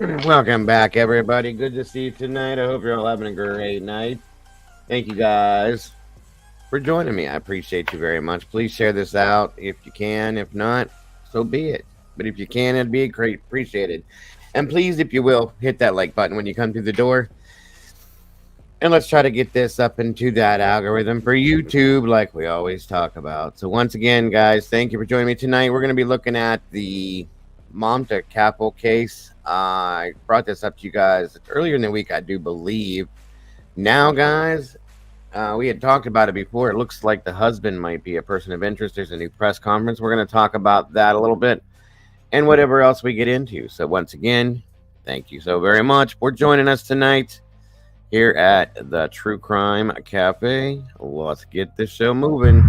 Welcome back, everybody. Good to see you tonight. I hope you're all having a great night. Thank you guys for joining me. I appreciate you very much. Please share this out if you can. If not, so be it. But if you can, it'd be great appreciated. And please, if you will, hit that like button when you come through the door. And let's try to get this up into that algorithm for YouTube, like we always talk about. So once again, guys, thank you for joining me tonight. We're going to be looking at the Mamta Kafle case. I brought this up to you guys earlier in the week, I do believe. Now, guys, we had talked about it before. It looks like the husband might be a person of interest. There's a new press conference. We're going to talk about that a little bit and whatever else we get into. So once again, thank you so very much for joining us tonight here at the True Crime Cafe. Let's get this show moving.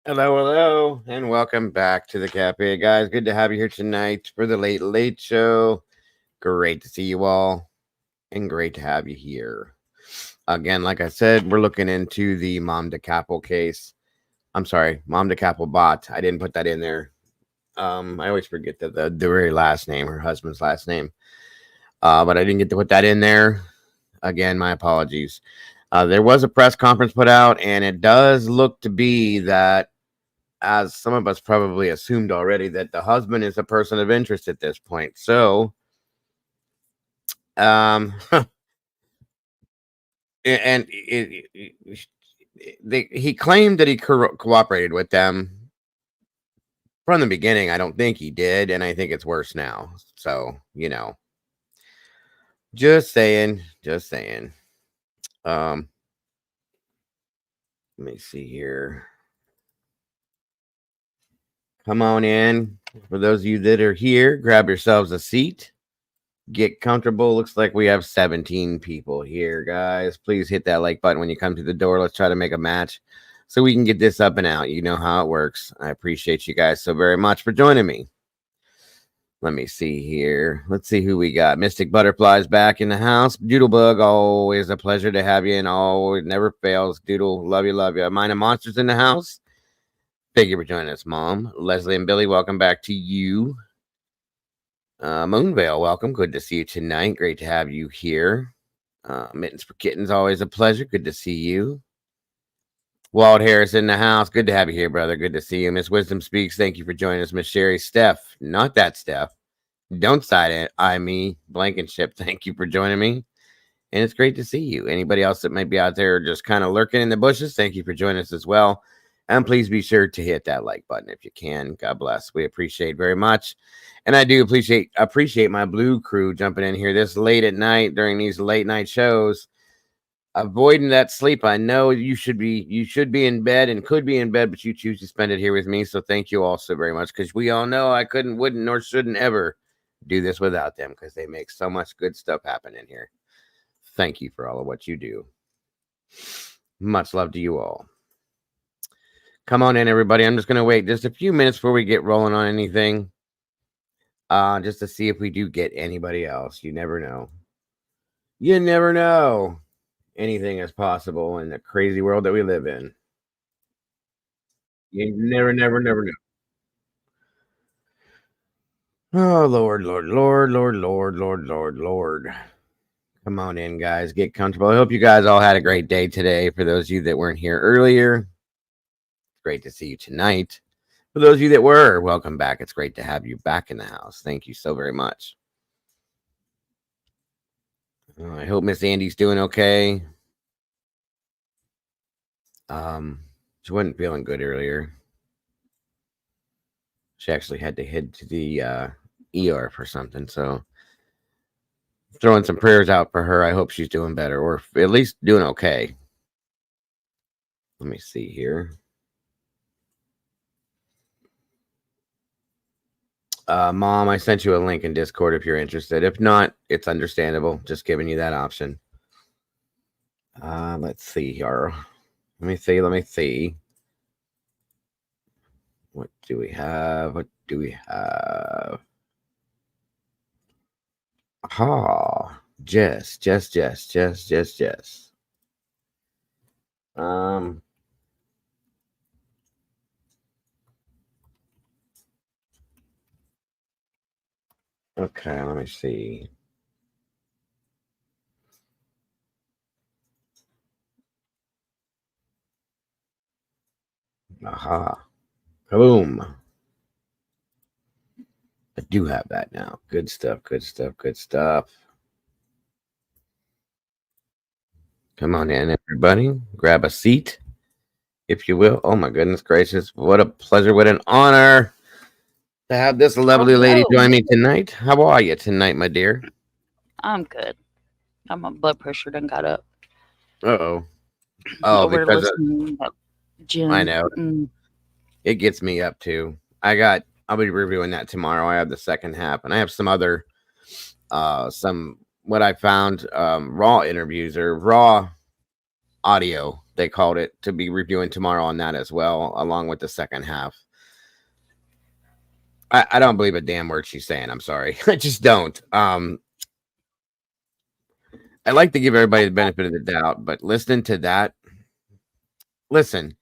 Hello, and welcome back to the cafe, guys. Good to have you here tonight for the late show. Great to see you all, and great to have you here. Again, like I said, we're looking into the Mom DeCapo case. I'm sorry, Mom DeCapo bot. I didn't put that in there. I always forget the very last name, her husband's last name. But I didn't get to put that in there. Again, my apologies. There was a press conference put out, and it does look to be that, as some of us probably assumed already, that the husband is a person of interest at this point. So, and he claimed that he cooperated with them from the beginning. I don't think he did, and I think it's worse now. So, just saying. Let me see here. Come on in. For those of you that are here, grab yourselves a seat. Get comfortable. Looks like we have 17 people here, guys. Please hit that like button when you come to the door. Let's try to make a match so we can get this up and out. You know how it works. I appreciate you guys so very much for joining me. Let me see here. Let's see who we got. Mystic Butterflies back in the house. Doodlebug, always a pleasure to have you, and always never fails. Doodle, love you. Mine and Monsters in the house. Thank you for joining us, Mom. Leslie and Billy, welcome back to you. Moonvale, welcome. Good to see you tonight. Great to have you here. Mittens for Kittens, always a pleasure. Good to see you. Walt Harris in the house. Good to have you here, brother. Good to see you. Miss Wisdom Speaks. Thank you for joining us. Miss Sherry. Steph, not that Steph. Don't eye me. Blankenship, thank you for joining me. And it's great to see you. Anybody else that might be out there just kind of lurking in the bushes, thank you for joining us as well. And please be sure to hit that like button if you can. God bless. We appreciate very much. And I do appreciate my blue crew jumping in here this late at night during these late night shows. Avoiding that sleep. I know you should be in bed and could be in bed, but you choose to spend it here with me. So thank you all so very much, because we all know I wouldn't, nor shouldn't ever do this without them, because they make so much good stuff happen in here. Thank you for all of what you do. Much love to you all. Come on in, everybody. I'm just going to wait just a few minutes before we get rolling on anything. Just to see if we do get anybody else. You never know. Anything is possible in the crazy world that we live in. You never know. Oh, Lord, Lord, Lord, Lord, Lord, Lord, Lord, Lord. Come on in, guys. Get comfortable. I hope you guys all had a great day today. For those of you that weren't here earlier, great to see you tonight. For those of you that were, welcome back. It's great to have you back in the house. Thank you so very much. I hope Miss Andy's doing okay. She wasn't feeling good earlier. She actually had to head to the ER for something. So throwing some prayers out for her. I hope she's doing better, or at least doing okay. Let me see here. Mom, I sent you a link in Discord if you're interested. If not, it's understandable. Just giving you that option. Let's see here. Let me see. What do we have? Ah, Jess. Um, okay, let me see. Aha. Boom. I do have that now. Good stuff. Come on in, everybody. Grab a seat, if you will. Oh, my goodness gracious. What a pleasure. What an honor to have this lovely lady join me tonight. How are you tonight, my dear? I'm good. My blood pressure done got up. Uh-oh. Oh, Over because listening to Jim. I know. It gets me up too. I'll be reviewing that tomorrow. I have the second half, and I have some other some what I found raw interviews or raw audio, they called it, to be reviewing tomorrow on that as well, along with the second half. I don't believe a damn word she's saying. I'm sorry. I just don't. I like to give everybody the benefit of the doubt, but listening to that, listen,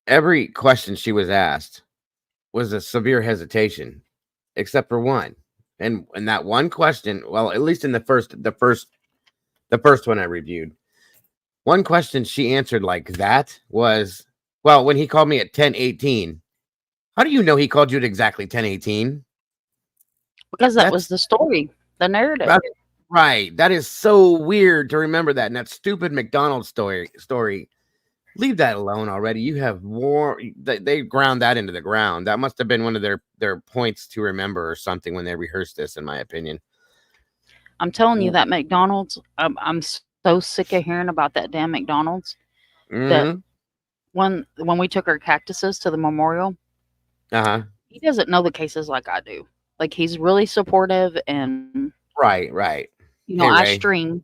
every question she was asked was a severe hesitation, except for one. And that one question, well, at least in the first one I reviewed, one question she answered like that was, well, when he called me at 10:18, how do you know he called you at exactly 10:18? Because that was the story, the narrative. Right. That is so weird to remember that. And that stupid McDonald's story. Leave that alone already. You have more. They ground that into the ground. That must have been one of their points to remember or something when they rehearsed this, in my opinion. I'm telling you that McDonald's. I'm so sick of hearing about that damn McDonald's. That when we took our cactuses to the memorial, he doesn't know the cases like I do. Like, he's really supportive and right. You know, I stream,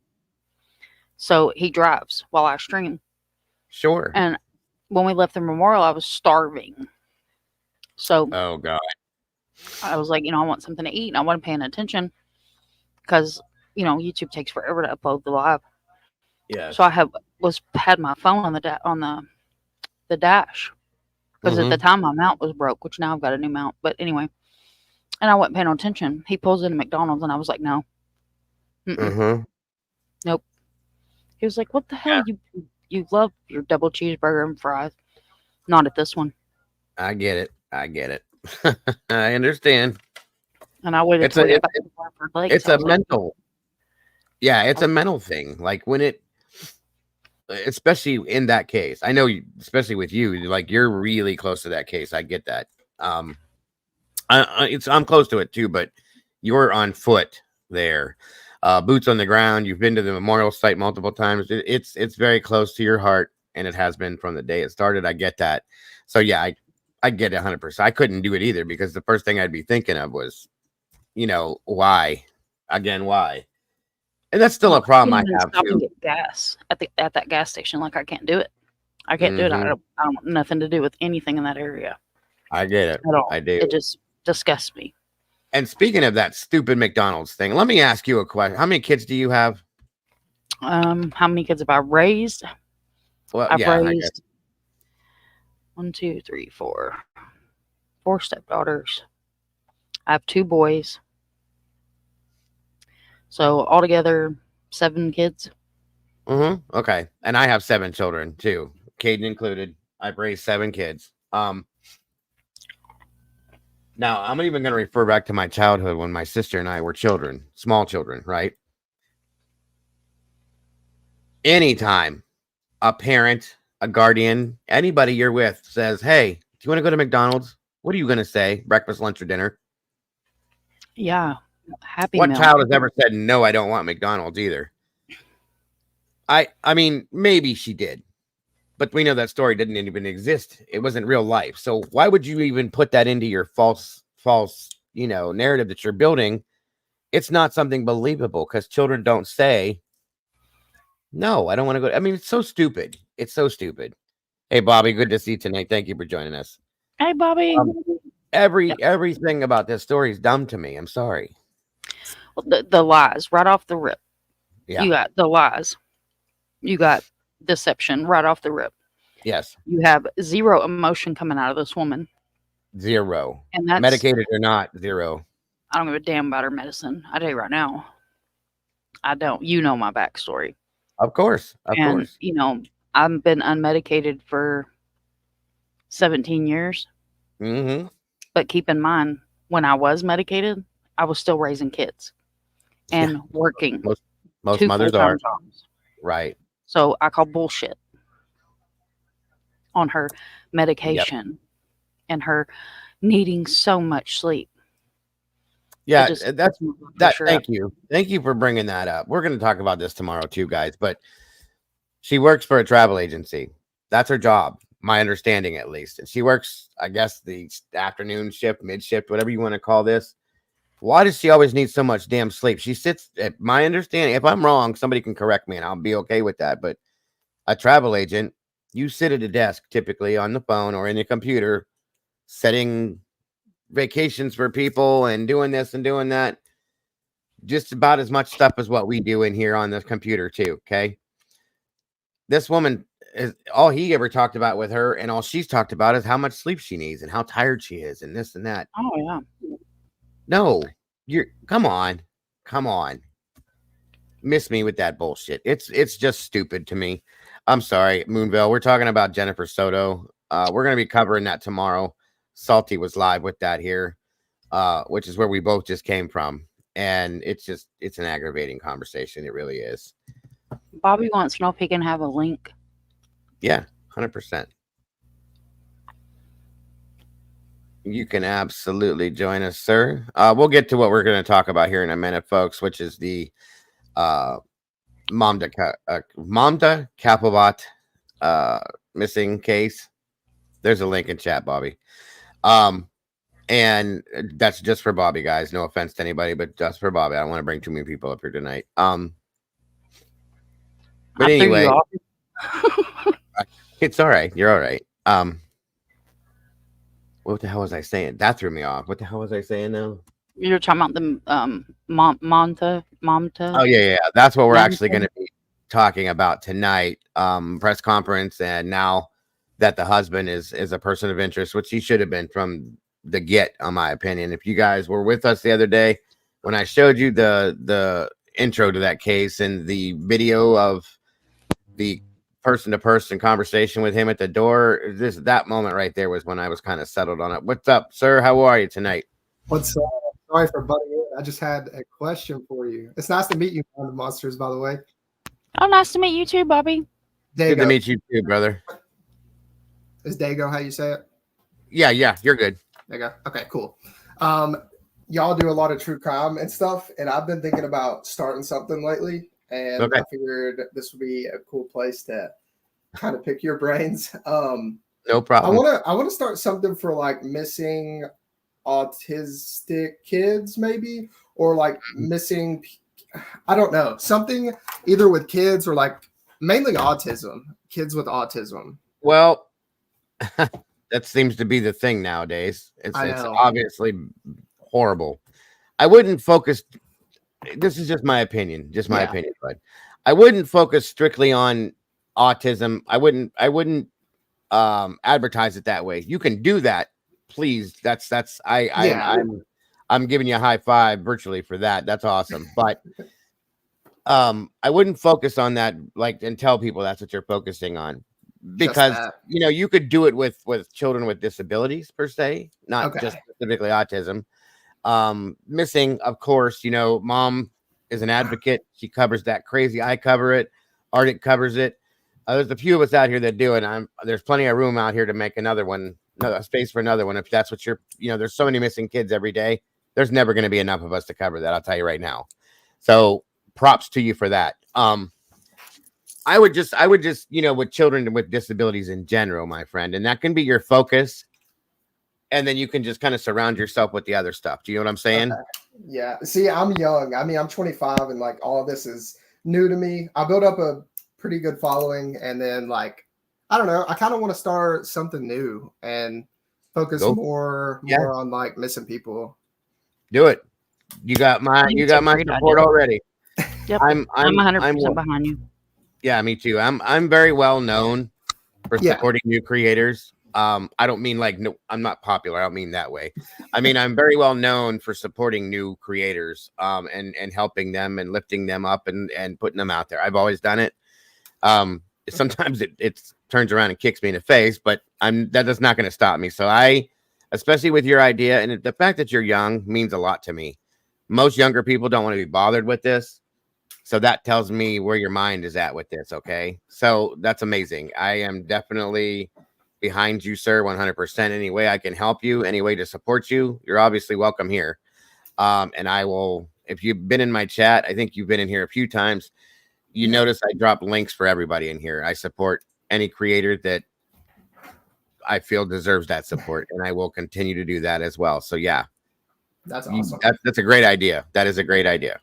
so he drives while I stream. Sure. And when we left the memorial, I was starving. So, oh god, I was like, I want something to eat, and I wasn't paying attention because YouTube takes forever to upload the live. Yeah. So I had my phone on the dash because at the time my mount was broke, which now I've got a new mount. But anyway, and I wasn't paying attention. He pulls into McDonald's, and I was like, no. Nope. He was like, what the hell? You love your double cheeseburger and fries. Not at this one. I get it. I understand. And I waited till we got back to Bradford Lakes. It's a mental. Yeah, it's a mental thing. Like when it, especially in that case, I know, especially with you, like you're really close to that case. I get that. I'm close to it too, but you're on foot there, boots on the ground. You've been to the memorial site multiple times. It's very close to your heart, and it has been from the day it started. I get that. So yeah, I get it 100%. I couldn't do it either because the first thing I'd be thinking of was, why? Again, why? And that's still a problem I have stop too. And get gas at that gas station. Like, I can't do it. I can't do it. I don't want nothing to do with anything in that area. I get it. At all. I do. It just disgusts me. And speaking of that stupid McDonald's thing, let me ask you a question. How many kids do you have? How many kids have I raised? Well, I've raised 1, 2, 3, 4. 4 stepdaughters. I have 2 boys. So altogether, 7 kids. Okay. And I have 7 children too, Caden included. I've raised 7 kids. Now I'm even going to refer back to my childhood when my sister and I were children, small children, right? Anytime a parent, a guardian, anybody you're with says, "Hey, do you want to go to McDonald's?" What are you going to say? Breakfast, lunch, or dinner? Yeah. Happy What Meal. child has ever said, "No, I don't want McDonald's either"? I mean, maybe she did, but we know that story didn't even exist. It wasn't real life. So why would you even put that into your false, narrative that you're building? It's not something believable because children don't say, "No, I don't want to go." I mean, it's so stupid. It's so stupid. Hey, Bobby, good to see you tonight. Thank you for joining us. Hey, Bobby. Everything about this story is dumb to me. I'm sorry. The lies right off the rip. Yeah. You got the lies. You got deception right off the rip. Yes. You have 0 emotion coming out of this woman. 0. And that's medicated or not, 0. I don't give a damn about her medicine. I tell you right now. I don't. You know my backstory. Of course. Of course. You know, I've been unmedicated for 17 years. Mm-hmm. But keep in mind, when I was medicated, I was still raising kids and working. Most mothers are. Jobs. Right. So I call bullshit on her medication and her needing so much sleep. Yeah, that's that. Thank you. Thank you for bringing that up. We're going to talk about this tomorrow too, guys. But she works for a travel agency. That's her job, my understanding at least. And she works, I guess, the afternoon shift, mid shift, whatever you want to call this. Why does she always need so much damn sleep? She sits, at my understanding, if I'm wrong, somebody can correct me and I'll be okay with that. But a travel agent, you sit at a desk typically on the phone or in the computer setting vacations for people and doing this and doing that. Just about as much stuff as what we do in here on the computer too. Okay. This woman is all he ever talked about with her, and all she's talked about is how much sleep she needs and how tired she is and this and that. Oh yeah. No, come on. Miss me with that bullshit. It's just stupid to me. I'm sorry, Moonville. We're talking about Jennifer Soto. We're gonna be covering that tomorrow. Salty was live with that here, which is where we both just came from. And it's an aggravating conversation. It really is. Bobby wants to know if he can have a link. Yeah, 100%. You can absolutely join us, sir. We'll get to what we're going to talk about here in a minute, folks, which is the Mamta Kapovat missing case. There's a link in chat, Bobby. And that's just for Bobby, guys. No offense to anybody, but just for Bobby. I don't want to bring too many people up here tonight. But anyway, it's all right. You're all right. What the hell was I saying? That threw me off. What the hell was I saying now? You're talking about the Mamta. Oh yeah. That's what we're actually going to be talking about tonight. Press conference, and now that the husband is a person of interest, which he should have been from the get, in my opinion. If you guys were with us the other day when I showed you the intro to that case and the video of the person-to-person conversation with him at the door, that moment right there was when I was kind of settled on it. What's up, sir? How are you tonight? What's up? Sorry for butting in. I just had a question for you. It's nice to meet you, Bond of Monsters, by the way. Oh, nice to meet you too, Bobby. Dago. Good to meet you too, brother. Is Dago how you say it? Yeah, you're good. Dago. Okay, cool. Y'all do a lot of true crime and stuff, and I've been thinking about starting something lately, and I figured this would be a cool place to kind of pick your brains. No problem. I want to start something for like missing autistic kids, maybe, or like missing, I don't know, something either with kids or like mainly autism, kids with autism. Well, that seems to be the thing nowadays. It's obviously horrible. I wouldn't focus. This is just my opinion, but I wouldn't focus strictly on autism. I wouldn't advertise it that way. You can do that, please. I'm giving you a high five virtually for that. That's awesome. But I wouldn't focus on that and tell people that's what you're focusing on, because you could do it with children with disabilities per se, not just specifically autism. Missing, of course, mom is an advocate. She covers that crazy. I cover it. Arctic covers it. There's a few of us out here that do it. There's plenty of room out here to make another one, a space for another one. If that's what there's so many missing kids every day. There's never going to be enough of us to cover that. I'll tell you right now. So props to you for that. I would just, with children with disabilities in general, my friend, and that can be your focus. And then you can just kind of surround yourself with the other stuff. Do you know what I'm saying? Yeah. See, I'm young. I mean, I'm 25 and all of this is new to me. I built up a pretty good following. And then I don't know, I kind of want to start something new and focus more on missing people. Do it. You got my support already. Yep. I'm 100% behind you. Yeah, me too. I'm very well known for supporting new creators. I don't mean no, I'm not popular. I don't mean that way. I mean, I'm very well known for supporting new creators, and helping them and lifting them up and putting them out there. I've always done it. Sometimes it turns around and kicks me in the face, but that is not going to stop me. So especially with your idea, and the fact that you're young means a lot to me. Most younger people don't want to be bothered with this. So that tells me where your mind is at with this. Okay. So that's amazing. I am definitely behind you, sir. 100%. Any way I can help you, any way to support you, you're obviously welcome here. And I will, if you've been in my chat, I think you've been in here a few times. You notice I drop links for everybody in here. I support any creator that I feel deserves that support, and I will continue to do that as well. So yeah, that's awesome. That's a great idea. That is a great idea.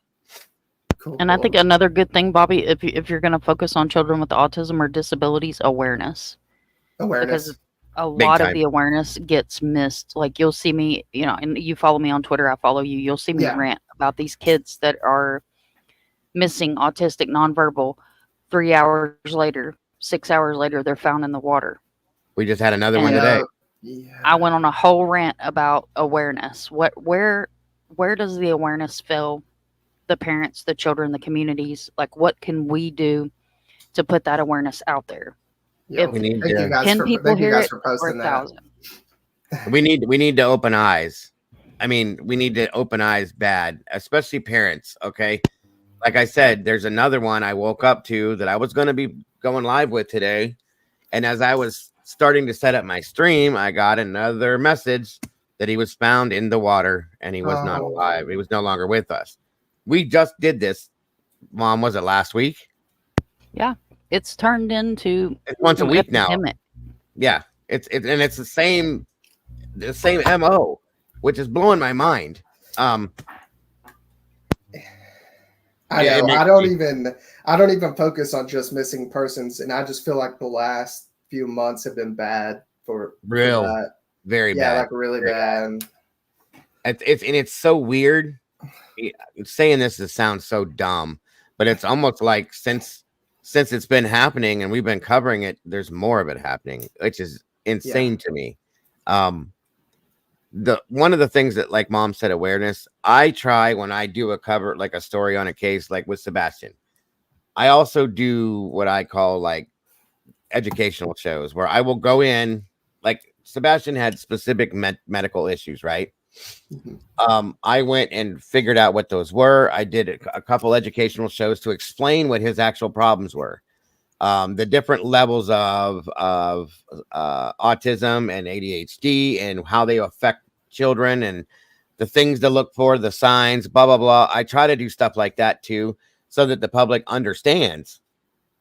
Cool. And I think another good thing, Bobby, if you're going to focus on children with autism or disabilities, awareness. Because a lot of the awareness gets missed. You'll see me, and you follow me on Twitter, I follow you. You'll see me rant about these kids that are missing, autistic, nonverbal. 3 hours later, 6 hours later, they're found in the water. We just had another one today. I went on a whole rant about awareness. Where does the awareness fail? The parents, the children, the communities. What can we do to put that awareness out there? Yeah, if 10 people hear it, or 1,000. We need to open eyes. I mean, we need to open eyes bad, especially parents. Okay. Like I said, there's another one I woke up to that I was going to be going live with today. And as I was starting to set up my stream, I got another message that he was found in the water and he was not alive. He was no longer with us. We just did this, Mom. Was it last week? Yeah, it's turned into once a week now. Yeah, it's the same MO, which is blowing my mind. I know. I don't even focus on just missing persons, and I just feel like the last few months have been bad for very bad. Yeah, really bad. It's so weird. Saying this sounds so dumb, but it's almost like since it's been happening and we've been covering it, there's more of it happening, which is insane to me. One of the things that, Mom said, awareness, I try when I do a cover, a story on a case, with Sebastian. I also do what I call educational shows where I will go in, Sebastian had specific medical issues, right? Mm-hmm. I went and figured out what those were. I did a couple educational shows to explain what his actual problems were, the different levels of autism and ADHD and how they affect children and the things to look for, the signs, blah, blah, blah. I try to do stuff like that too, so that the public understands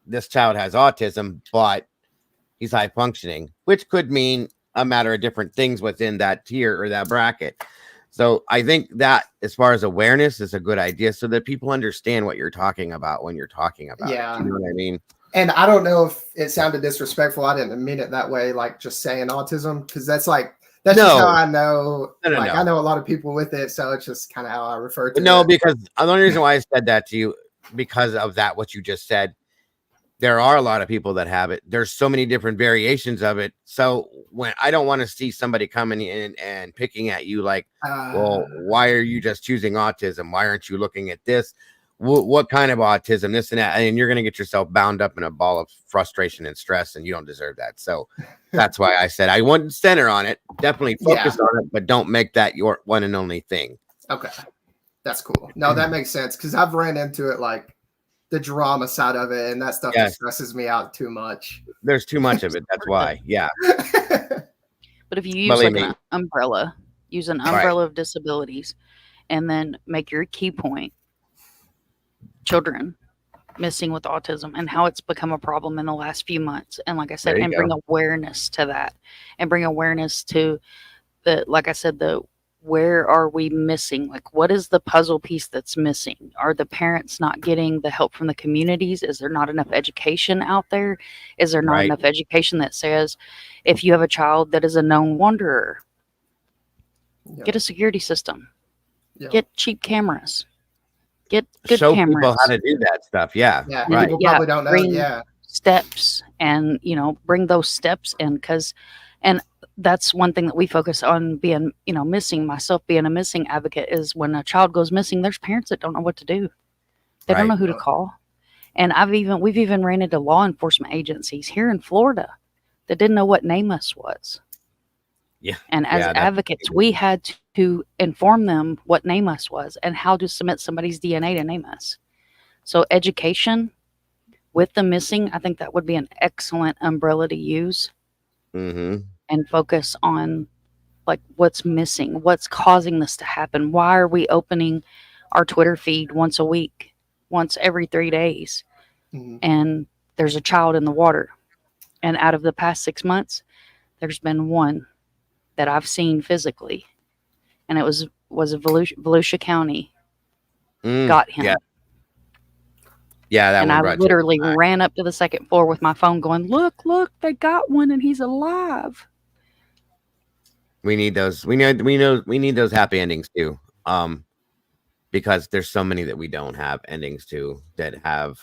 this child has autism, but he's high functioning, which could mean a matter of different things within that tier or that bracket. So I think that as far as awareness is a good idea so that people understand what you're talking about when you're talking about it. You know what I mean? And I don't know if it sounded disrespectful. I didn't mean it that way, just saying autism, because that's just how I know. No. I know a lot of people with it, so it's just kind of how I refer to it. No, because the only reason why I said that to you, because of that, what you just said, there are a lot of people that have it. There's so many different variations of it. So when I don't want to see somebody coming in and picking at you like, well, why are you just choosing autism? Why aren't you looking at this? What kind of autism, this and that? And you're going to get yourself bound up in a ball of frustration and stress, and you don't deserve that. So that's why I said I wouldn't center on it. Definitely focus on it, but don't make that your one and only thing. Okay. That's cool. No, that makes sense, because I've ran into it, like the drama side of it, and that stuff just stresses me out too much. There's too much of it. That's why. Yeah. But if you use like an umbrella, use an umbrella of disabilities, and then make your key point children missing with autism and how it's become a problem in the last few months. And like I said, and bring awareness to that, and bring awareness to the, like I said, the, where are we missing? Like, what is the puzzle piece that's missing? Are the parents not getting the help from the communities? Is there not enough education out there? Is there not enough education that says, if you have a child that is a known wanderer, get a security system, get cheap cameras, get good show cameras. People how to do that stuff. Yeah. People probably don't know. Steps, and, you know, bring those steps in, and that's one thing that we focus on being, you know, missing, myself being a missing advocate, is when a child goes missing, there's parents that don't know what to do. They don't know who to call. And we've even ran into law enforcement agencies here in Florida that didn't know what NamUs was. Yeah. And as advocates, we had to inform them what NamUs was and how to submit somebody's DNA to NamUs. So education with the missing, I think that would be an excellent umbrella to use. And focus on like what's missing, what's causing this to happen. Why are we opening our Twitter feed once a week, once every 3 days, and there's a child in the water? And out of the past 6 months, there's been one that I've seen physically, and it was Volusia County got him. That and one. I literally ran up to the second floor with my phone, going, "Look! They got one, and he's alive." We need those. We need those happy endings too. Because there's so many that we don't have endings to, that have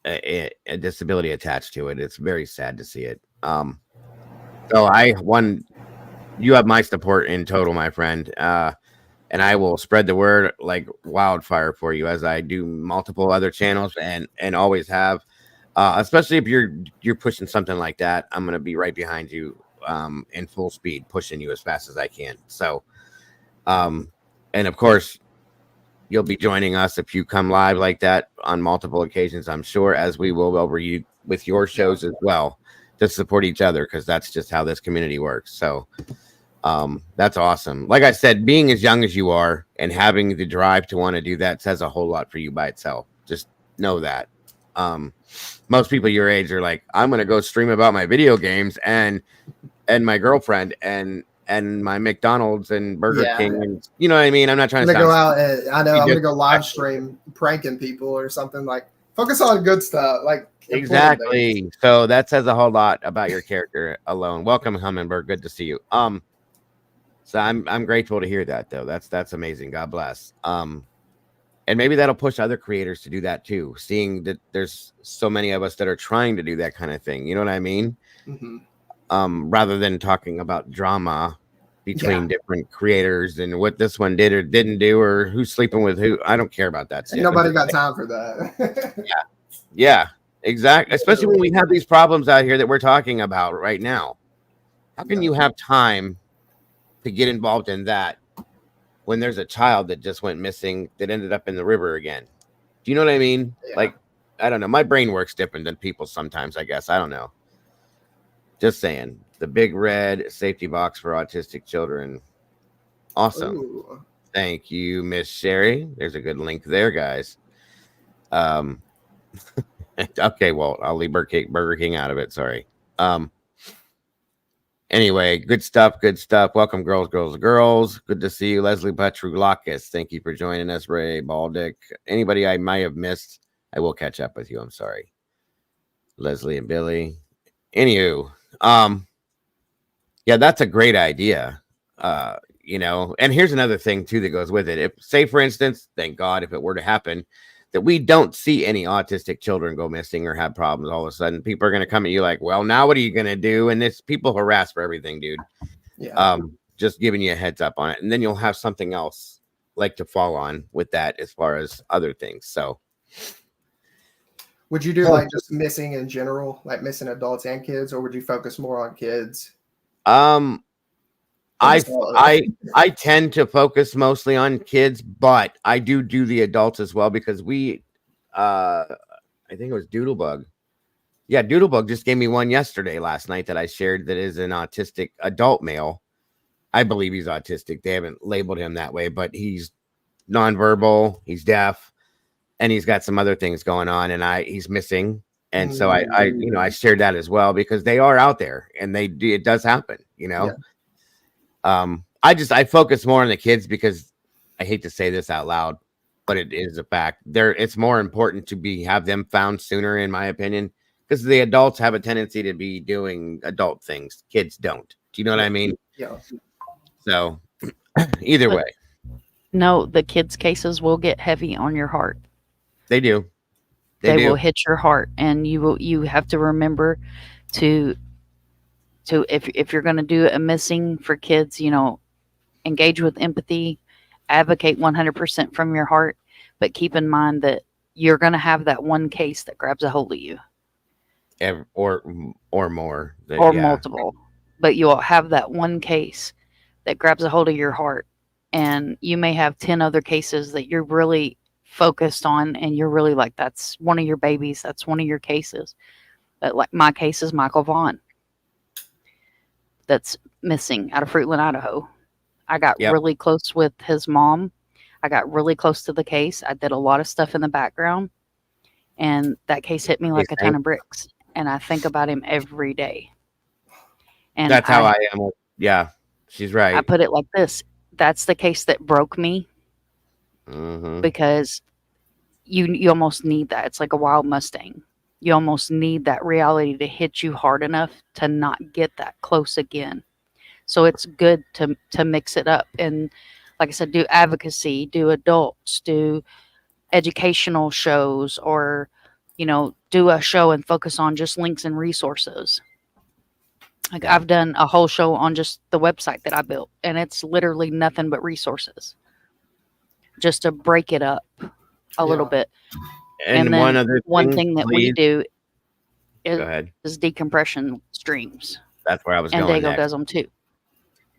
a disability attached to it. It's very sad to see it. So you have my support in total, my friend. And I will spread the word like wildfire for you, as I do multiple other channels and always have. Especially if you're pushing something like that, I'm gonna be right behind you. In full speed, pushing you as fast as I can. So, and of course, you'll be joining us if you come live like that on multiple occasions, I'm sure, as we will over you with your shows as well, to support each other, because that's just how this community works. So, that's awesome. Like I said, being as young as you are and having the drive to want to do that says a whole lot for you by itself. Just know that. Most people your age are like, I'm gonna go stream about my video games and my girlfriend and my McDonald's and Burger King, and you know what I mean. I'm not trying to go out and I'm gonna go live stream pranking people or something. Like, focus on good stuff. Like, exactly. So that says a whole lot about your character alone. Welcome, Hummingbird. Good to see you. So I'm grateful to hear that, though. That's amazing. God bless. And maybe that'll push other creators to do that too, seeing that there's so many of us that are trying to do that kind of thing. You know what I mean? Rather than talking about drama between different creators and what this one did or didn't do, or who's sleeping with who. I don't care about that. Nobody got time for that. Yeah, exactly. Especially when we have these problems out here that we're talking about right now. How can you have time to get involved in that when there's a child that just went missing that ended up in the river again? Do you know what I mean? Like, I don't know. My brain works different than people sometimes, I guess. I don't know. Just saying. The big red safety box for autistic children. Awesome. Ooh. Thank you, Miss Sherry. There's a good link there, guys. Okay, well, I'll leave Burger King out of it. Sorry. Anyway, good stuff. Welcome, girls. Good to see you. Leslie Petrulakis, thank you for joining us. Ray Baldick. Anybody I might have missed, I will catch up with you. I'm sorry. Leslie and Billy. Anywho, yeah, that's a great idea. And here's another thing too that goes with it. If, say, for instance, thank God, if it were to happen, that we don't see any autistic children go missing or have problems. All of a sudden, people are going to come at you like, well, now what are you going to do? And it's people harass for everything, dude. Yeah. Just giving you a heads up on it. And then you'll have something else like to fall on with that as far as other things. So would you do like just missing in general, like missing adults and kids, or would you focus more on kids? I tend to focus mostly on kids, but I do the adults as well, because I think it was Doodlebug. Yeah, Doodlebug just gave me one last night that I shared that is an autistic adult male. I believe he's autistic. They haven't labeled him that way, but he's nonverbal, he's deaf, and he's got some other things going on, and he's missing. And so I shared that as well, because they are out there and it does happen, Yeah. I focus more on the kids because I hate to say this out loud, but it is a fact. It's more important to have them found sooner, in my opinion, because the adults have a tendency to be doing adult things. Kids don't. Do you know what I mean? Yeah. So either way. No, the kids' cases will get heavy on your heart. They do. They will hit your heart, and you have to remember to if you're going to do a missing for kids, engage with empathy, advocate 100% from your heart, but keep in mind that you're going to have that one case that grabs a hold of you, or more, or multiple, but you'll have that one case that grabs a hold of your heart, and you may have 10 other cases that you're really focused on, and you're really like, that's one of your babies, that's one of your cases. But like my case is Michael Vaughn, that's missing out of Fruitland, Idaho. I got really close with his mom. I got really close to the case. I did a lot of stuff in the background, and that case hit me like a ton of bricks, and I think about him every day. And that's how I am. Yeah, she's right. I put it like this. That's the case that broke me, because you almost need that. It's like a wild Mustang. You almost need that reality to hit you hard enough to not get that close again. So it's good to mix it up. And like I said, do advocacy, do adults, do educational shows, or, do a show and focus on just links and resources. Like I've done a whole show on just the website that I built, and it's literally nothing but resources, just to break it up a little bit. And then one thing that we do is decompression streams. That's where I was going. And Dago does them too.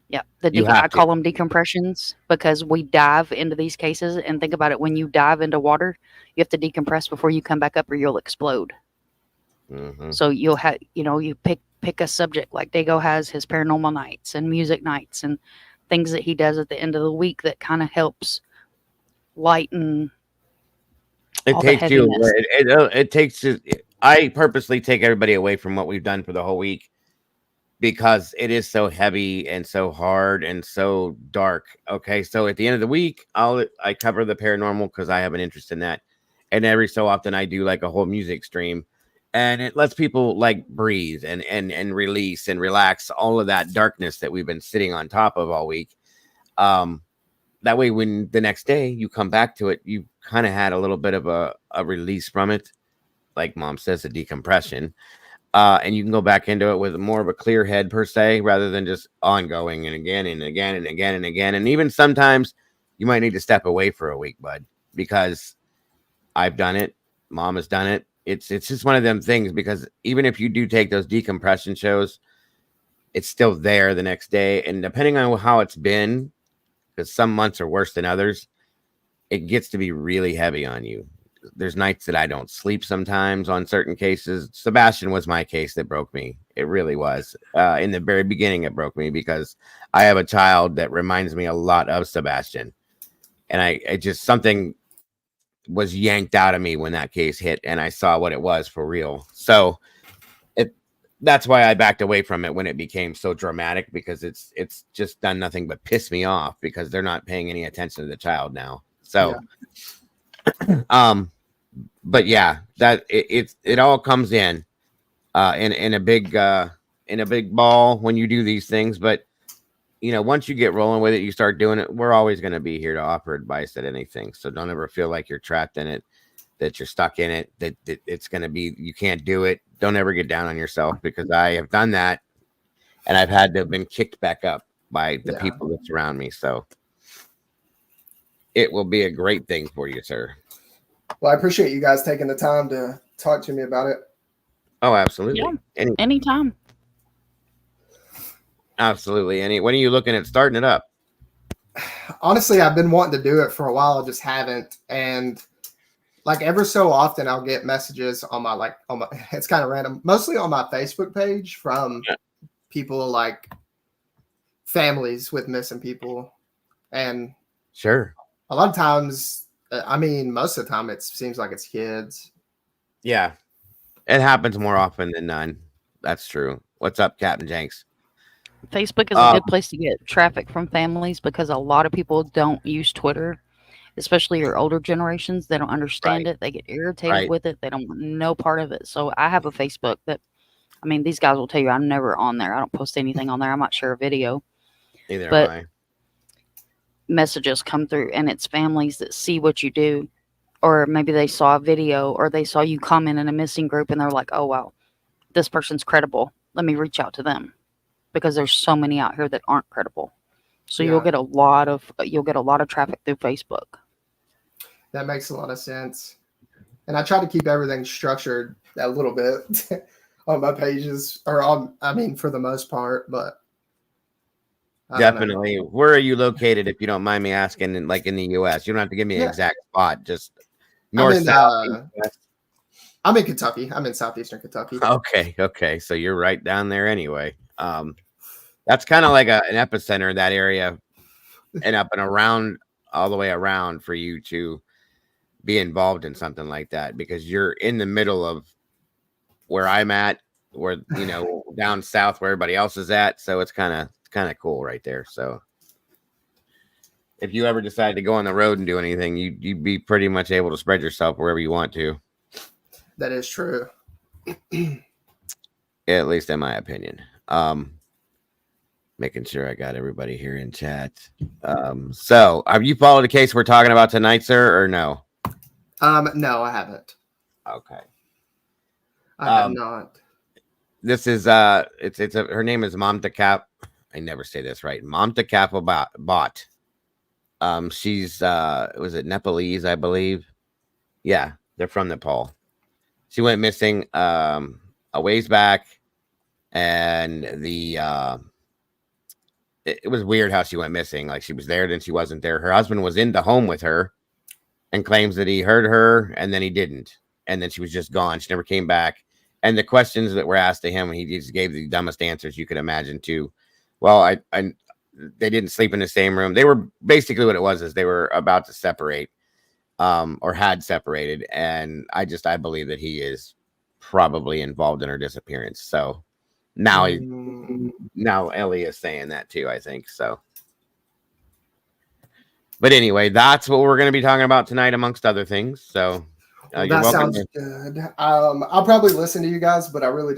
Yeah, I call them decompressions, because we dive into these cases, and think about it. When you dive into water, you have to decompress before you come back up, or you'll explode. So you'll have, you pick a subject, like Dago has his paranormal nights and music nights and things that he does at the end of the week that kind of helps lighten. I purposely take everybody away from what we've done for the whole week, because it is so heavy and so hard and so dark. Okay, so at the end of the week, I cover the paranormal because I have an interest in that, and every so often I do like a whole music stream, and it lets people like breathe and release and relax all of that darkness that we've been sitting on top of all week. That way, when the next day you come back to it, you kind of had a little bit of a release from it, like Mom says, a decompression. And you can go back into it with more of a clear head, per se, rather than just ongoing and again and again and again and again. And even sometimes you might need to step away for a week, bud, because I've done it. Mom has done it. It's just one of them things, because even if you do take those decompression shows, it's still there the next day. And depending on how it's been, because some months are worse than others, it gets to be really heavy on you. There's nights that I don't sleep sometimes on certain cases. Sebastian was my case that broke me. It really was. In the very beginning, it broke me because I have a child that reminds me a lot of Sebastian. And something was yanked out of me when that case hit, and I saw what it was for real. So that's why I backed away from it when it became so dramatic, because it's just done nothing but piss me off, because they're not paying any attention to the child now. So, but yeah, that it all comes in a big ball when you do these things. But once you get rolling with it, you start doing it. We're always going to be here to offer advice at anything. So don't ever feel like you're trapped in it. that you're stuck in it, that it's going to be, you can't do it. Don't ever get down on yourself, because I have done that and I've had to have been kicked back up by the people that surround me. So it will be a great thing for you, sir. Well, I appreciate you guys taking the time to talk to me about it. Oh, absolutely. Yeah, anytime. Absolutely. When are you looking at starting it up? Honestly, I've been wanting to do it for a while. I just haven't. And like ever so often I'll get messages on my it's kind of random, mostly on my Facebook page from people like families with missing people. And sure, a lot of times, I mean, most of the time it seems like it's kids. Yeah, it happens more often than none. That's true. What's up, Captain Jenks? Facebook is a good place to get traffic from families, because a lot of people don't use Twitter, especially your older generations. They don't understand it. They get irritated with it. They don't want no part of it. So I have a Facebook that, I mean, these guys will tell you I'm never on there. I don't post anything on there. I might share a video. Neither but am I. Messages come through, and it's families that see what you do, or maybe they saw a video, or they saw you comment in a missing group, and they're like, oh, wow, this person's credible. Let me reach out to them. Because there's so many out here that aren't credible. So you'll get a lot of traffic through Facebook. That makes a lot of sense. And I try to keep everything structured a little bit on my pages, or for the most part, but definitely. Where are you located, if you don't mind me asking, like in the US? You don't have to give me an exact spot, just north, south. I'm in Kentucky. I'm in southeastern Kentucky. Okay. So you're right down there anyway. That's kind of like an epicenter, that area, and up and around, all the way around, for you to be involved in something like that, because you're in the middle of where I'm at, where, down south where everybody else is at. So it's kind of cool right there. So if you ever decide to go on the road and do anything, you'd be pretty much able to spread yourself wherever you want to. That is true. At least in my opinion. Making sure I got everybody here in chat. So have you followed the case we're talking about tonight, sir, or no? No, I haven't. Okay. I have not. This is her name is Mamta. I never say this right. Mamta Bot. She's was it Nepalese, I believe? Yeah, they're from Nepal. She went missing a ways back, and it was weird how she went missing. Like, she was there, then she wasn't there. Her husband was in the home with her and claims that he heard her, and then he didn't. And then she was just gone. She never came back. And the questions that were asked to him, he just gave the dumbest answers you could imagine too. Well, they didn't sleep in the same room. They were basically, what it was is they were about to separate, or had separated. And I believe that he is probably involved in her disappearance. So now Ellie is saying that too, I think so. But anyway, that's what we're going to be talking about tonight, amongst other things. So that sounds good. I'll probably listen to you guys, but I really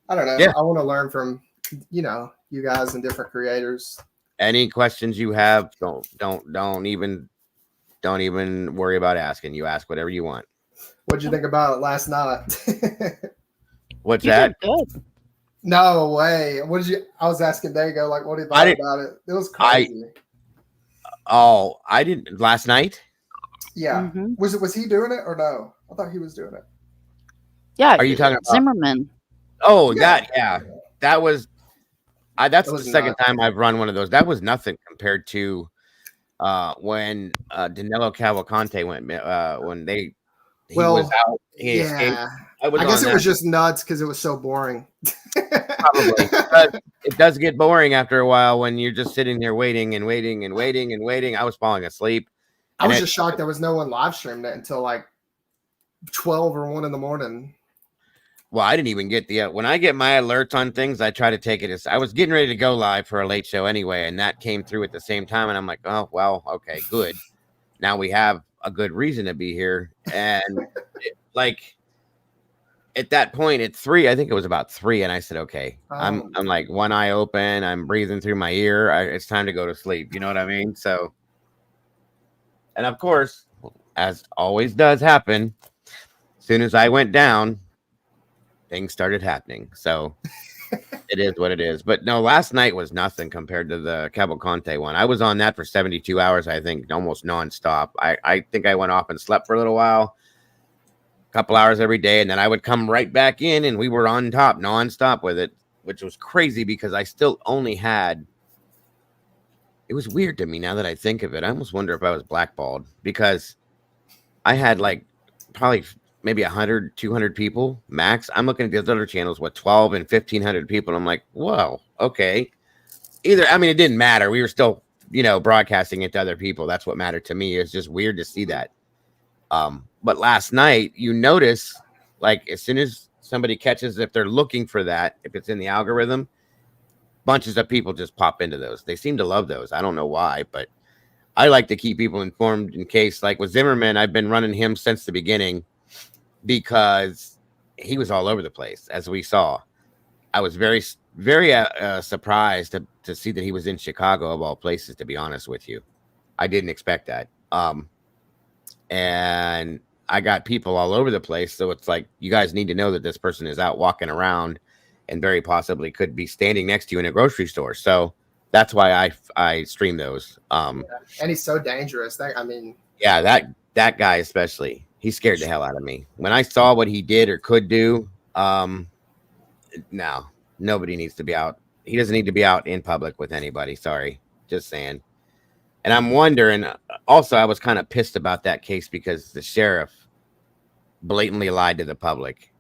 I don't know. Yeah. I want to learn from, you guys and different creators. Any questions you have, don't even worry about asking. You ask whatever you want. What'd you think about it last night? What's that? Good. No way. I was asking Dago, like, what do you think about it? It was crazy. I didn't last night. Yeah. Mm-hmm. Was he doing it or no? I thought he was doing it. Yeah. Are you talking about Zimmerman? Oh, yeah. That was that's the second time I've run one of those. That was nothing compared to when Danilo Cavalcante went when he was out. He escaped. I guess it was just nuts because it was so boring. Probably. It does get boring after a while when you're just sitting there waiting and waiting and waiting and waiting. I was falling asleep. I was just shocked there was no one live streamed it until like 12 or 1 in the morning. Well, I didn't even get when I get my alerts on things, I try to take it as I was getting ready to go live for a late show anyway, and that came through at the same time, and I'm like, oh, well, okay, good. Now we have a good reason to be here. And at that point at 3, I think it was about 3, and I said, okay, I'm like one eye open, I'm breathing through my ear. It's time to go to sleep. You know what I mean? So, and of course, as always does happen, as soon as I went down, things started happening. So it is what it is. But no, last night was nothing compared to the Cavalcante one. I was on that for 72 hours, I think, almost nonstop. I think I went off and slept for a little while, a couple hours every day, and then I would come right back in, and we were on top nonstop with it, which was crazy because I still only had. It was weird to me now that I think of it. I almost wonder if I was blackballed because I had like probably maybe 100, 200 people max. I'm looking at these other channels with 12 and 1,500 people. And I'm like, whoa, okay. I mean, it didn't matter. We were still, broadcasting it to other people. That's what mattered to me. It's just weird to see that. But last night, you notice, like, as soon as somebody catches, if they're looking for that, if it's in the algorithm, bunches of people just pop into those. They seem to love those. I don't know why, but I like to keep people informed in case, like with Zimmerman, I've been running him since the beginning because he was all over the place, as we saw. I was very, very surprised to see that he was in Chicago, of all places, to be honest with you. I didn't expect that. And I got people all over the place. So it's like, you guys need to know that this person is out walking around and very possibly could be standing next to you in a grocery store. So that's why I stream those. And he's so dangerous. Yeah, that guy especially, he scared the hell out of me. When I saw what he did or could do, no, nobody needs to be out. He doesn't need to be out in public with anybody. Sorry, just saying. And I'm wondering, also, I was kind of pissed about that case because the sheriff blatantly lied to the public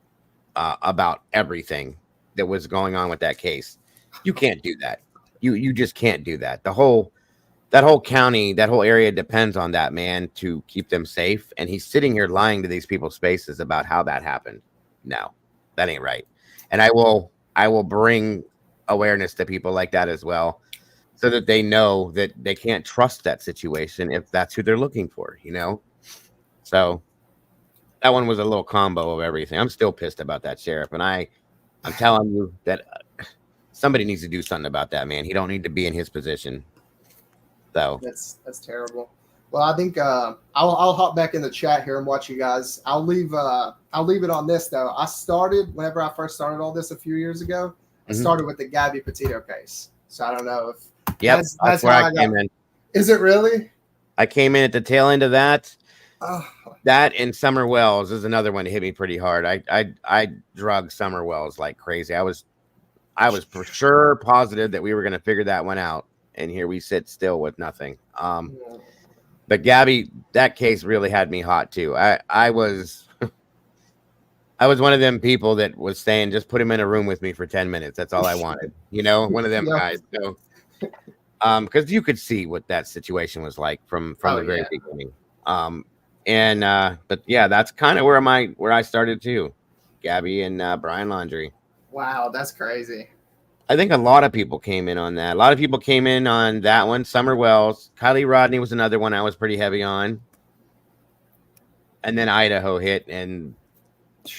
about everything that was going on with that case. You can't do that. You just can't do that. That whole county, that whole area depends on that man to keep them safe. And he's sitting here lying to these people's faces about how that happened. No, that ain't right. And I will bring awareness to people like that as well, so that they know that they can't trust that situation if that's who they're looking for, So that one was a little combo of everything. I'm still pissed about that sheriff, and I'm telling you that somebody needs to do something about that man. He don't need to be in his position. So that's terrible. Well, I think I'll hop back in the chat here and watch you guys. I'll leave it on this though. Whenever I first started all this a few years ago, I started with the Gabby Petito case. So I don't know if that's where I came in. Is it really? I came in at the tail end of that. That and Summer Wells is another one that hit me pretty hard. I drug Summer Wells like crazy. I was for sure positive that we were going to figure that one out, and here we sit still with nothing. But Gabby, that case really had me hot too. I was one of them people that was saying, just put him in a room with me for 10 minutes. That's all I wanted. One of them guys. So, because you could see what that situation was like from the very beginning. But yeah, that's kind of where I started too. Gabby and Brian Laundrie. Wow, that's crazy. I think a lot of people came in on that. A lot of people came in on that one. Summer Wells, Kylie Rodney was another one I was pretty heavy on. And then Idaho hit and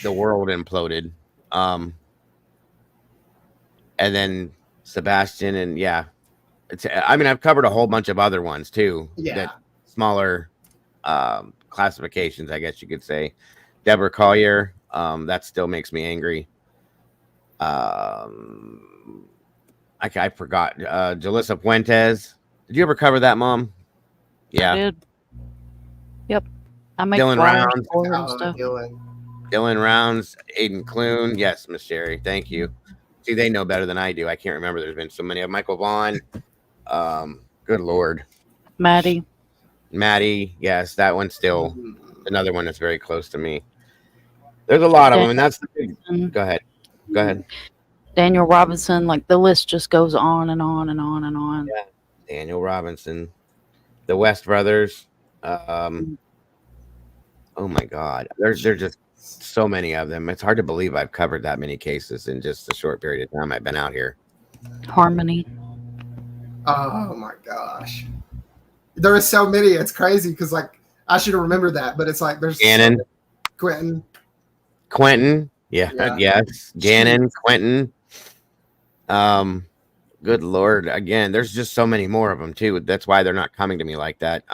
the world imploded. And then Sebastian, and I've covered a whole bunch of other ones too. Yeah. That smaller classifications, I guess you could say. Deborah Collier, that still makes me angry. I forgot. Jalissa Fuentes. Did you ever cover that, Mom? Yeah. I did. Yep. I make Dylan Rounds. for and stuff. Dylan Rounds, Aiden Clune. Yes, Miss Sherry. Thank you. See, they know better than I do. I can't remember. There's been so many of Michael Vaughn. Good Lord. Maddie. Yes, that one's still another one that's very close to me. There's a lot of them, and that's the big. Go ahead. Daniel Robinson, like the list just goes on and on and on and on. Yeah, Daniel Robinson, the West brothers. Oh my God, there's just so many of them. It's hard to believe I've covered that many cases in just a short period of time I've been out here. Harmony. Oh my gosh, there are so many. It's crazy because like I should have remembered that, but it's like there's Gannon, Quentin. Yeah. Yes, Gannon, Quentin. Good Lord. Again, there's just so many more of them too. That's why they're not coming to me like that.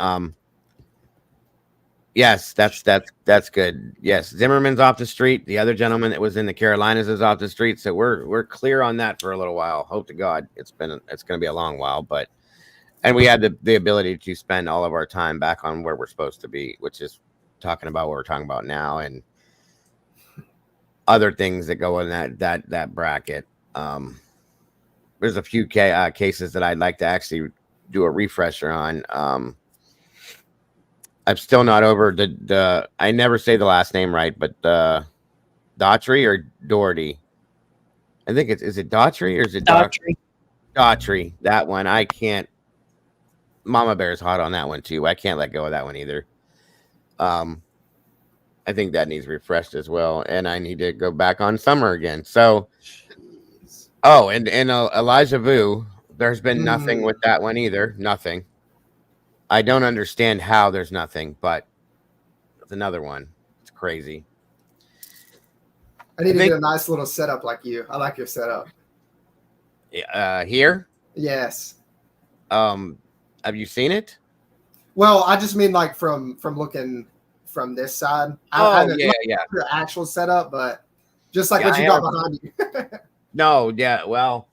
Yes, that's good. Yes, Zimmerman's off the street. The other gentleman that was in the Carolinas is off the street. So we're clear on that for a little while. Hope to God it's going to be a long while, but and we had the ability to spend all of our time back on where we're supposed to be, which is talking about what we're talking about now and other things that go in that bracket. There's a few cases that I'd like to actually do a refresher on. I'm still not over the I never say the last name right, but Daughtry or Doherty. I think is it Daughtry or is it Daughtry? Daughtry. That one I can't. Mama Bear's hot on that one too. I can't let go of that one either. I think that needs refreshed as well, and I need to go back on Summer again. So, and Elijah Vu. There's been nothing with that one either. Nothing. I don't understand how there's nothing, but it's another one. It's crazy. I need to do a nice little setup like you. I like your setup. Here? Yes. Have you seen it? Well, I just mean like from looking from this side. Yeah. The actual setup, but just like what you got behind you. No, yeah. Well,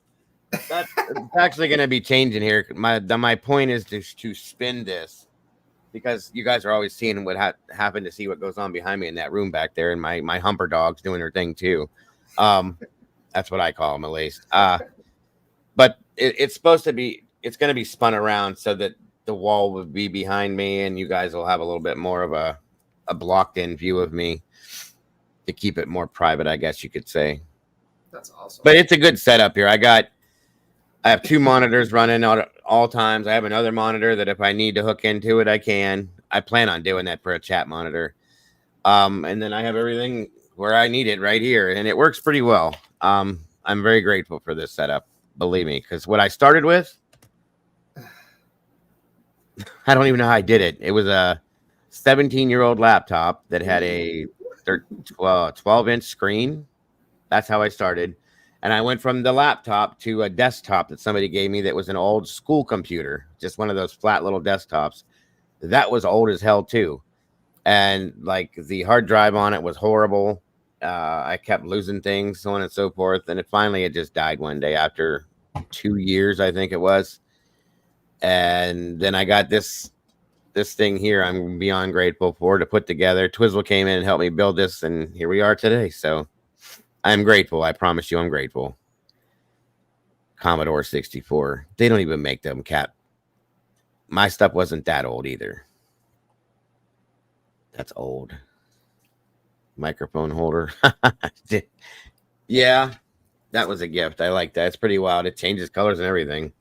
that's actually going to be changing here. My point is to spin this because you guys are always seeing what happen to see what goes on behind me in that room back there, and my humper dog's doing her thing too. That's what I call them, at least. But it's supposed to be. It's going to be spun around so that the wall will be behind me, and you guys will have a little bit more of a blocked-in view of me to keep it more private, I guess you could say. That's awesome. But it's a good setup here. I have 2 monitors running at all times. I have another monitor that if I need to hook into it, I can. I plan on doing that for a chat monitor. And then I have everything where I need it right here, and it works pretty well. I'm very grateful for this setup, believe me, because what I started with, I don't even know how I did it. It was a 17-year-old laptop that had a 12-inch screen. That's how I started. And I went from the laptop to a desktop that somebody gave me that was an old school computer, just one of those flat little desktops. That was old as hell too. And like the hard drive on it was horrible. I kept losing things, so on and so forth. And it just died one day after 2 years, I think it was. And then I got this thing here I'm beyond grateful for to put together. Twizzle came in and helped me build this, and here we are today. So I'm grateful. I promise you I'm grateful. Commodore 64. They don't even make them, Cap. My stuff wasn't that old either. That's old. Microphone holder. Yeah, that was a gift. I like that. It's pretty wild. It changes colors and everything.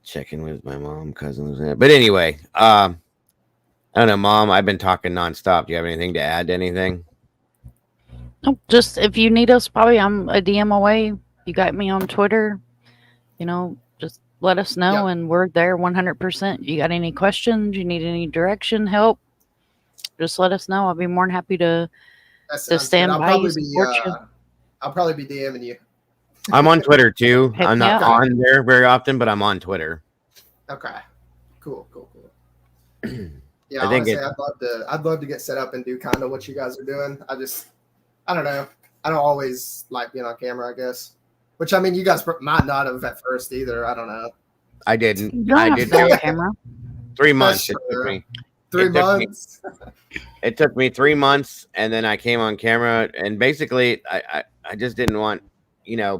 Checking with my mom, cousins. But anyway, I don't know, Mom. I've been talking nonstop. Do you have anything to add to anything? No, just if you need us, probably I'm a DM away. You got me on Twitter. Just let us know, and we're there 100%. You got any questions? You need any direction, help? Just let us know. I'll be more than happy to stand by you, support you. I'll probably be DMing you. I'm on Twitter too. I'm not on there very often, but I'm on Twitter. Okay. Cool. Yeah, I'd love to get set up and do kind of what you guys are doing. I don't know. I don't always like being on camera, I guess. Which, I mean, you guys might not have at first either. I don't know. I didn't. I did on camera. 3 months. It took me. 3 months? It took me 3 months, and then I came on camera, and basically, I just didn't want,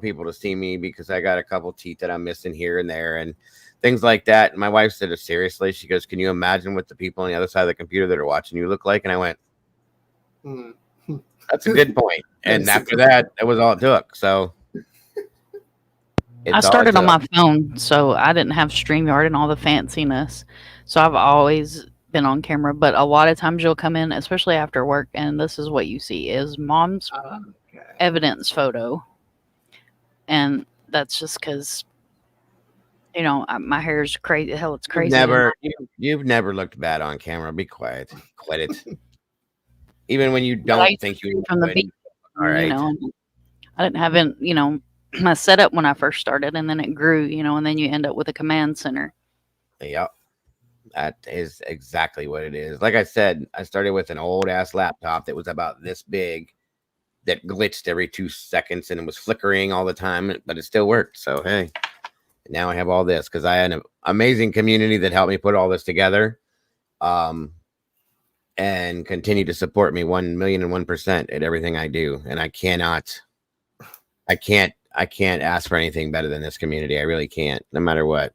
people to see me because I got a couple teeth that I'm missing here and there and things like that. And my wife said it seriously. She goes, "Can you imagine what the people on the other side of the computer that are watching you look like?" And I went, "That's a good point." And after that was all it took. So I started on my phone, so I didn't have StreamYard and all the fanciness. So I've always been on camera, but a lot of times you'll come in, especially after work, and this is what you see is Mom's evidence photo. And that's just because, my hair is crazy. Hell, it's crazy. You've never looked bad on camera. Be quiet. Quit it. Even when you don't think you from the beginning. All right. I didn't have my setup when I first started, and then it grew, and then you end up with a command center. Yep. That is exactly what it is. Like I said, I started with an old ass laptop that was about this big that glitched every 2 seconds and it was flickering all the time, but it still worked. So, hey, now I have all this because I had an amazing community that helped me put all this together. And continue to support me 1,000,001% at everything I do. And I can't ask for anything better than this community. I really can't, no matter what.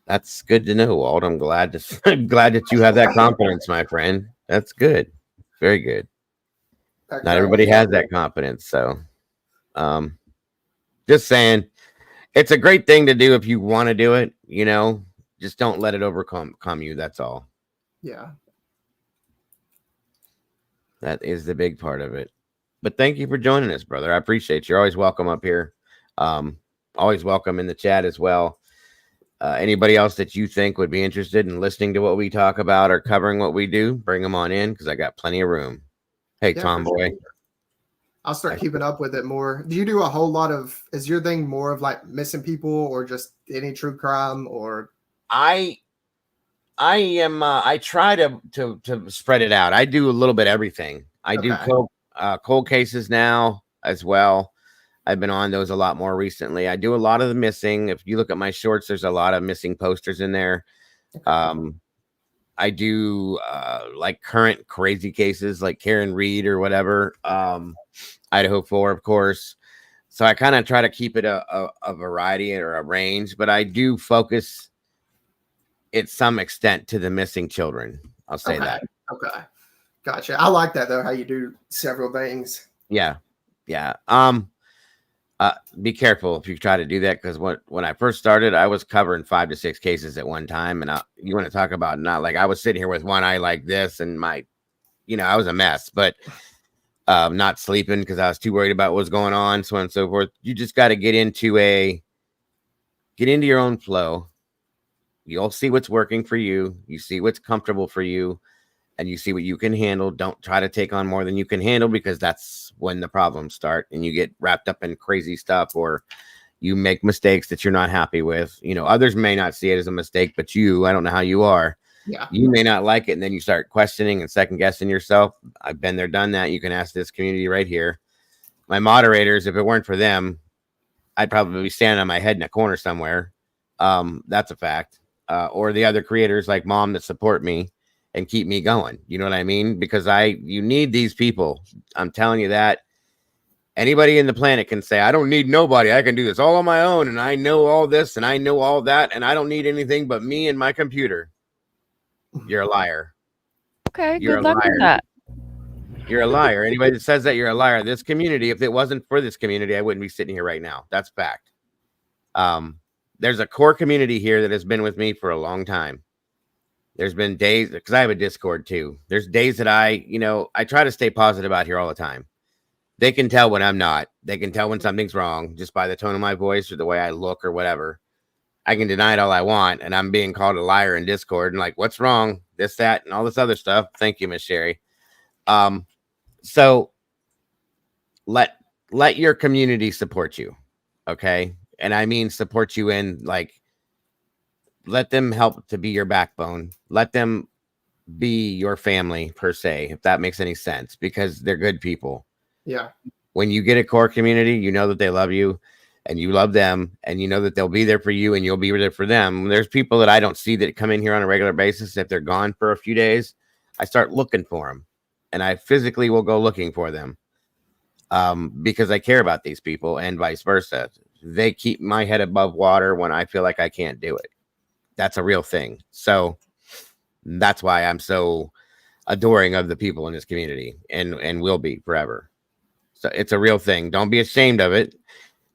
That's good to know, Walt. I'm glad that you have that confidence, my friend. That's good. Very good. Not everybody has that confidence. So, just saying, it's a great thing to do if you want to do it, just don't let it overcome you. That's all. Yeah. That is the big part of it. But thank you for joining us, brother. I appreciate you. You're always welcome up here. Always welcome in the chat as well. Anybody else that you think would be interested in listening to what we talk about or covering what we do, bring them on in because I got plenty of room. Hey, yeah, Tomboy. Sure. I'll start keeping up with it more. Do you do a whole lot of, is your thing more of like missing people or just any true crime or? I am, I try to spread it out. I do a little bit of everything. I do cold cases now as well. I've been on those a lot more recently. I do a lot of the missing. If you look at my shorts, there's a lot of missing posters in there. I do like current crazy cases like Karen Reed or whatever. Idaho 4, of course. So I kind of try to keep it a variety or a range, but I do focus at some extent to the missing children. I'll say that. Okay. Gotcha. I like that though, how you do several things. Yeah. Yeah. Be careful if you try to do that because when I first started, I was covering 5 to 6 cases at one time. And you want to talk about not like I was sitting here with one eye like this and I was a mess, but not sleeping because I was too worried about what was going on, so on and so forth. You just got to get into your own flow. You'll see what's working for you. You see what's comfortable for you. And you see what you can handle. Don't try to take on more than you can handle because that's when the problems start and you get wrapped up in crazy stuff or you make mistakes that you're not happy with. Others may not see it as a mistake, but I don't know how you are. Yeah. You may not like it. And then you start questioning and second guessing yourself. I've been there, done that. You can ask this community right here. My moderators, if it weren't for them, I'd probably be standing on my head in a corner somewhere. That's a fact. Or the other creators like Mom that support me and keep me going. You know what I mean? Because you need these people. I'm telling you that. Anybody in the planet can say, I don't need nobody. I can do this all on my own. And I know all this and I know all that. And I don't need anything but me and my computer. You're a liar. Okay, good luck with that. You're a liar. Anybody that says that, you're a liar. This community, if it wasn't for this community, I wouldn't be sitting here right now. That's fact. There's a core community here that has been with me for a long time. There's been days, because I have a Discord too. There's days that I try to stay positive out here all the time. They can tell when I'm not. They can tell when something's wrong just by the tone of my voice or the way I look or whatever. I can deny it all I want, and I'm being called a liar in Discord and like, what's wrong? This, that, and all this other stuff. Thank you, Miss Sherry. So let your community support you, okay? And I mean support you in like, let them help to be your backbone. Let them be your family per se, if that makes any sense, because they're good people. Yeah. When you get a core community, you know that they love you and you love them and you know that they'll be there for you and you'll be there for them. There's people that I don't see that come in here on a regular basis. If they're gone for a few days, I start looking for them and I physically will go looking for them because I care about these people and vice versa. They keep my head above water when I feel like I can't do it. That's a real thing. So that's why I'm so adoring of the people in this community and will be forever. So it's a real thing. Don't be ashamed of it.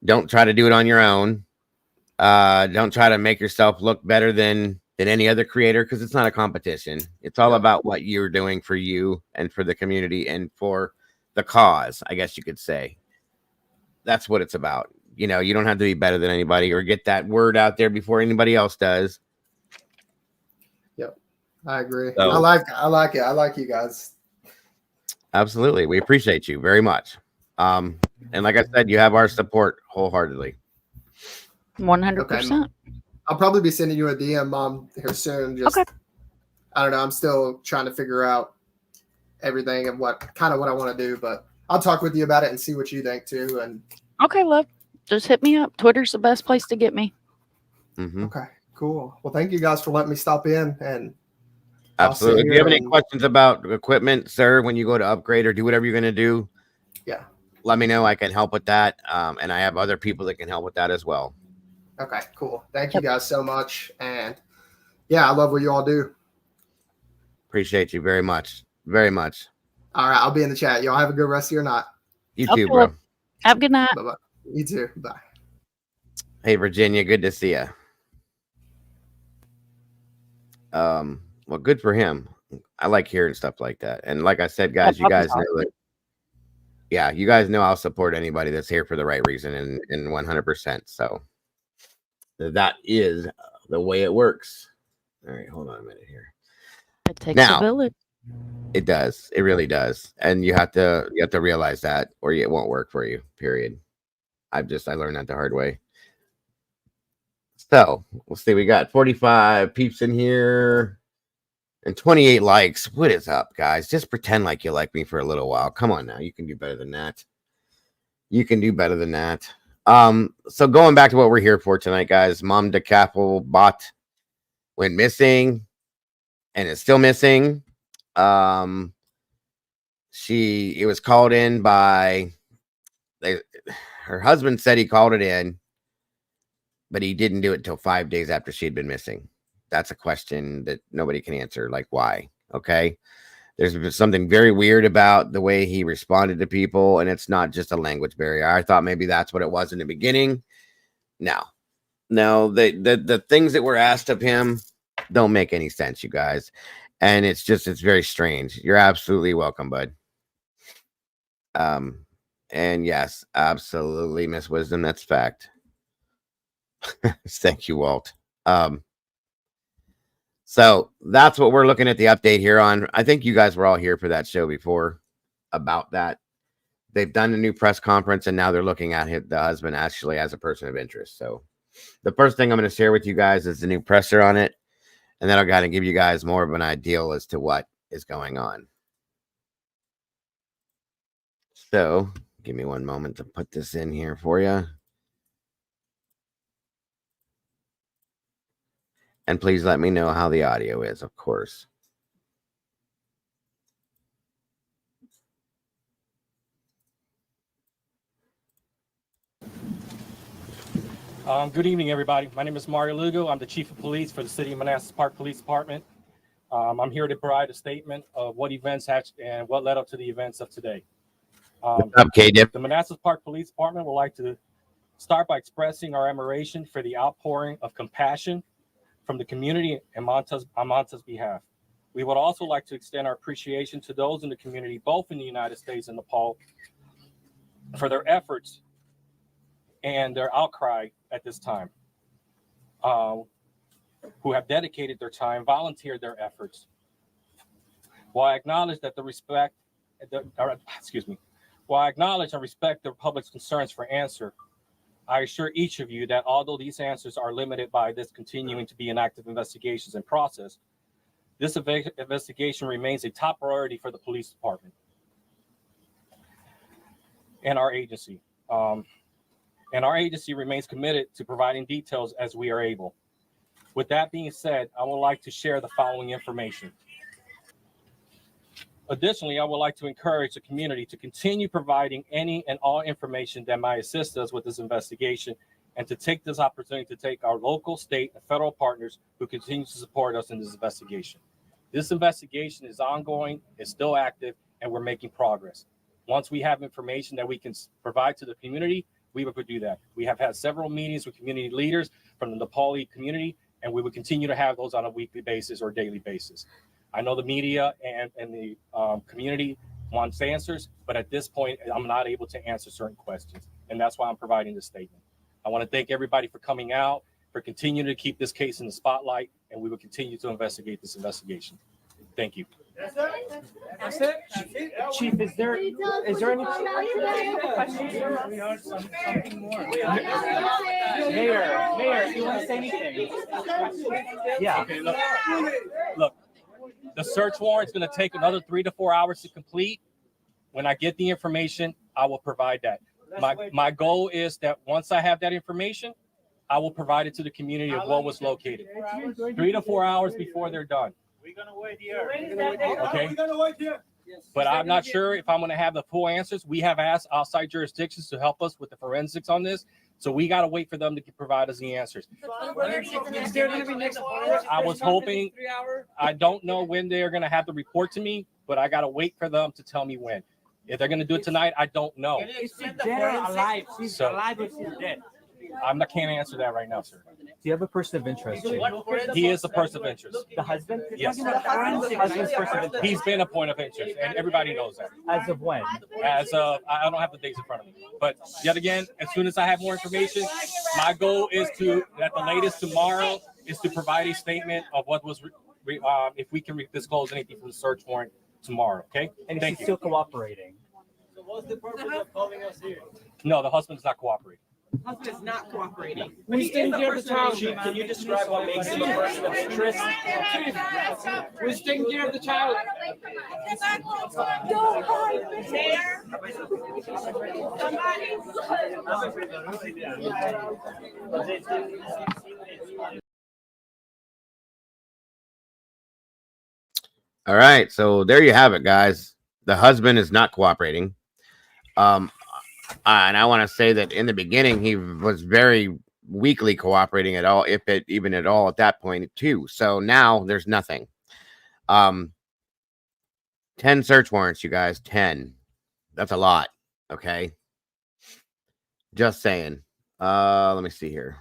Don't try to do it on your own. Don't try to make yourself look better than any other creator because it's not a competition. It's all about what you're doing for you and for the community and for the cause, I guess you could say. That's what it's about. You don't have to be better than anybody or get that word out there before anybody else does. Yep. I agree. So, I like it. I like you guys. Absolutely. We appreciate you very much. And like I said, you have our support wholeheartedly. 100%. I'll probably be sending you a DM, Mom, here soon. Just Okay. I don't know. I'm still trying to figure out everything and what I want to do, but I'll talk with you about it and see what you think too. And okay, love, just hit me up. Twitter's the best place to get me. Okay, cool. Well, thank you guys for letting me stop in. And absolutely. If you have any questions about equipment, sir, when you go to upgrade or do whatever you're going to do, yeah, let me know. I can help with that. And I have other people that can help with that as well. Okay, cool. Thank you guys so much. And yeah, I love what you all do. Appreciate you very much. Very much. All right, I'll be in the chat. Y'all have a good rest of your night. You too, bro. Have a good night. Bye-bye. You too. Bye. Hey, Virginia, good to see you. Well, good for him. I like hearing stuff like that. And like I said, guys, you guys know that. Yeah, you guys know I'll support anybody that's here for the right reason and 100%. So that is the way it works. All right, hold on a minute here. It takes a village. It does. It really does. And you have to realize that, or it won't work for you. Period. I learned that the hard way. So we'll see. We got 45 peeps in here and 28 likes. What is up, guys? Just pretend like you like me for a little while. Come on now. You can do better than that. You can do better than that. So going back to what we're here for tonight, guys. Mamta Kafle bot went missing and is still missing. It was called in by her husband said he called it in, but he didn't do it until 5 days after she had been missing. That's a question that nobody can answer. Like, why? Okay. There's something very weird about the way he responded to people, and it's not just a language barrier. I thought maybe that's what it was in the beginning. No, the things that were asked of him don't make any sense, you guys. And it's very strange. You're absolutely welcome, bud. And yes, absolutely, Miss Wisdom. That's fact. Thank you, Walt. So that's what we're looking at the update here on. I think you guys were all here for that show before about that. They've done a new press conference, and now they're looking at the husband actually as a person of interest. So the first thing I'm going to share with you guys is the new presser on it. And then I'll kind of give you guys more of an idea as to what is going on. So give me one moment to put this in here for you. And please let me know how the audio is, of course. Good evening, everybody. My name is Mario Lugo. I'm the Chief of Police for the City of Manassas Park Police Department. I'm here to provide a statement of what events and what led up to the events of today. The Manassas Park Police Department would like to start by expressing our admiration for the outpouring of compassion from the community on Mamta's behalf. We would also like to extend our appreciation to those in the community, both in the United States and Nepal, for their efforts and their outcry at this time, who have dedicated their time, volunteered their efforts. While I acknowledge and respect the public's concerns for answer, I assure each of you that although these answers are limited by this continuing to be an active investigations and process, this investigation remains a top priority for the police department and our agency. And our agency remains committed to providing details as we are able. With that being said, I would like to share the following information. Additionally, I would like to encourage the community to continue providing any and all information that might assist us with this investigation, and to take this opportunity to take our local, state, and federal partners who continue to support us in this investigation. This investigation is ongoing, it's still active, and we're making progress. Once we have information that we can provide to the community, we will do that. We have had several meetings with community leaders from the Nepali community, and we will continue to have those on a weekly basis or daily basis. I know the media and the community wants answers, but at this point, I'm not able to answer certain questions, and that's why I'm providing this statement. I want to thank everybody for coming out, for continuing to keep this case in the spotlight, and we will continue to investigate this investigation. Thank you. That's it? Chief, is there any questions? Something more. Mayor, if you want to say anything. Yeah. Okay, look, the search warrant's going to take another 3 to 4 hours to complete. When I get the information, I will provide that. My goal is that once I have that information, I will provide it to the community of what was located. 3 to 4 hours before they're done. We're gonna wait here. Okay. We're gonna wait here. But I'm not sure if I'm going to have the full answers. We have asked outside jurisdictions to help us with the forensics on this. So we got to wait for them to provide us the answers. I was hoping, I don't know when they're going to have the report to me, but I got to wait for them to tell me when. If they're going to do it tonight, I don't know. Is she dead or alive? She's alive or she's dead? I can't answer that right now, sir. Do you have a person of interest, Chief? He is a person of interest. The husband? Yes. Husband's person of interest. He's been a point of interest, and everybody knows that. As of when? As of, I don't have the dates in front of me. But yet again, as soon as I have more information, my goal is to, at the latest tomorrow, is to provide a statement of what was, if we can disclose anything from the search warrant tomorrow, okay? And Thank she's you. still cooperating. So what's the purpose of calling us here? No, the husband's not cooperating. Husband is not cooperating. We stand here the child. Chief, can you describe what makes him a person of interest? We're taking care of the child. All right, so there you have it, guys. The husband is not cooperating. And I want to say that in the beginning, he was very weakly cooperating at all, if it even at all at that point too. So now there's nothing. 10 search warrants, you guys, 10. That's a lot. Okay. Just saying. Let me see here.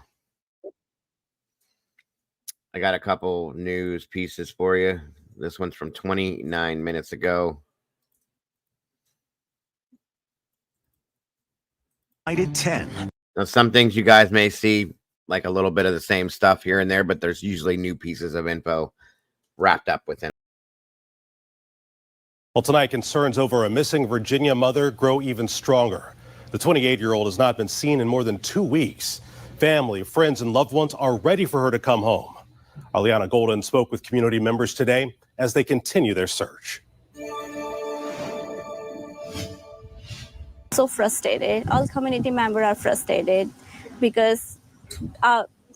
I got a couple news pieces for you. This one's from 29 minutes ago. At 10. Now, some things you guys may see like a little bit of the same stuff here and there, but there's usually new pieces of info wrapped up within. Well, tonight, concerns over a missing Virginia mother grow even stronger. The 28-year-old has not been seen in more than 2 weeks. Family, friends, and loved ones are ready for her to come home. Aliana Golden spoke with community members today as they continue their search. So frustrated. All community members are frustrated because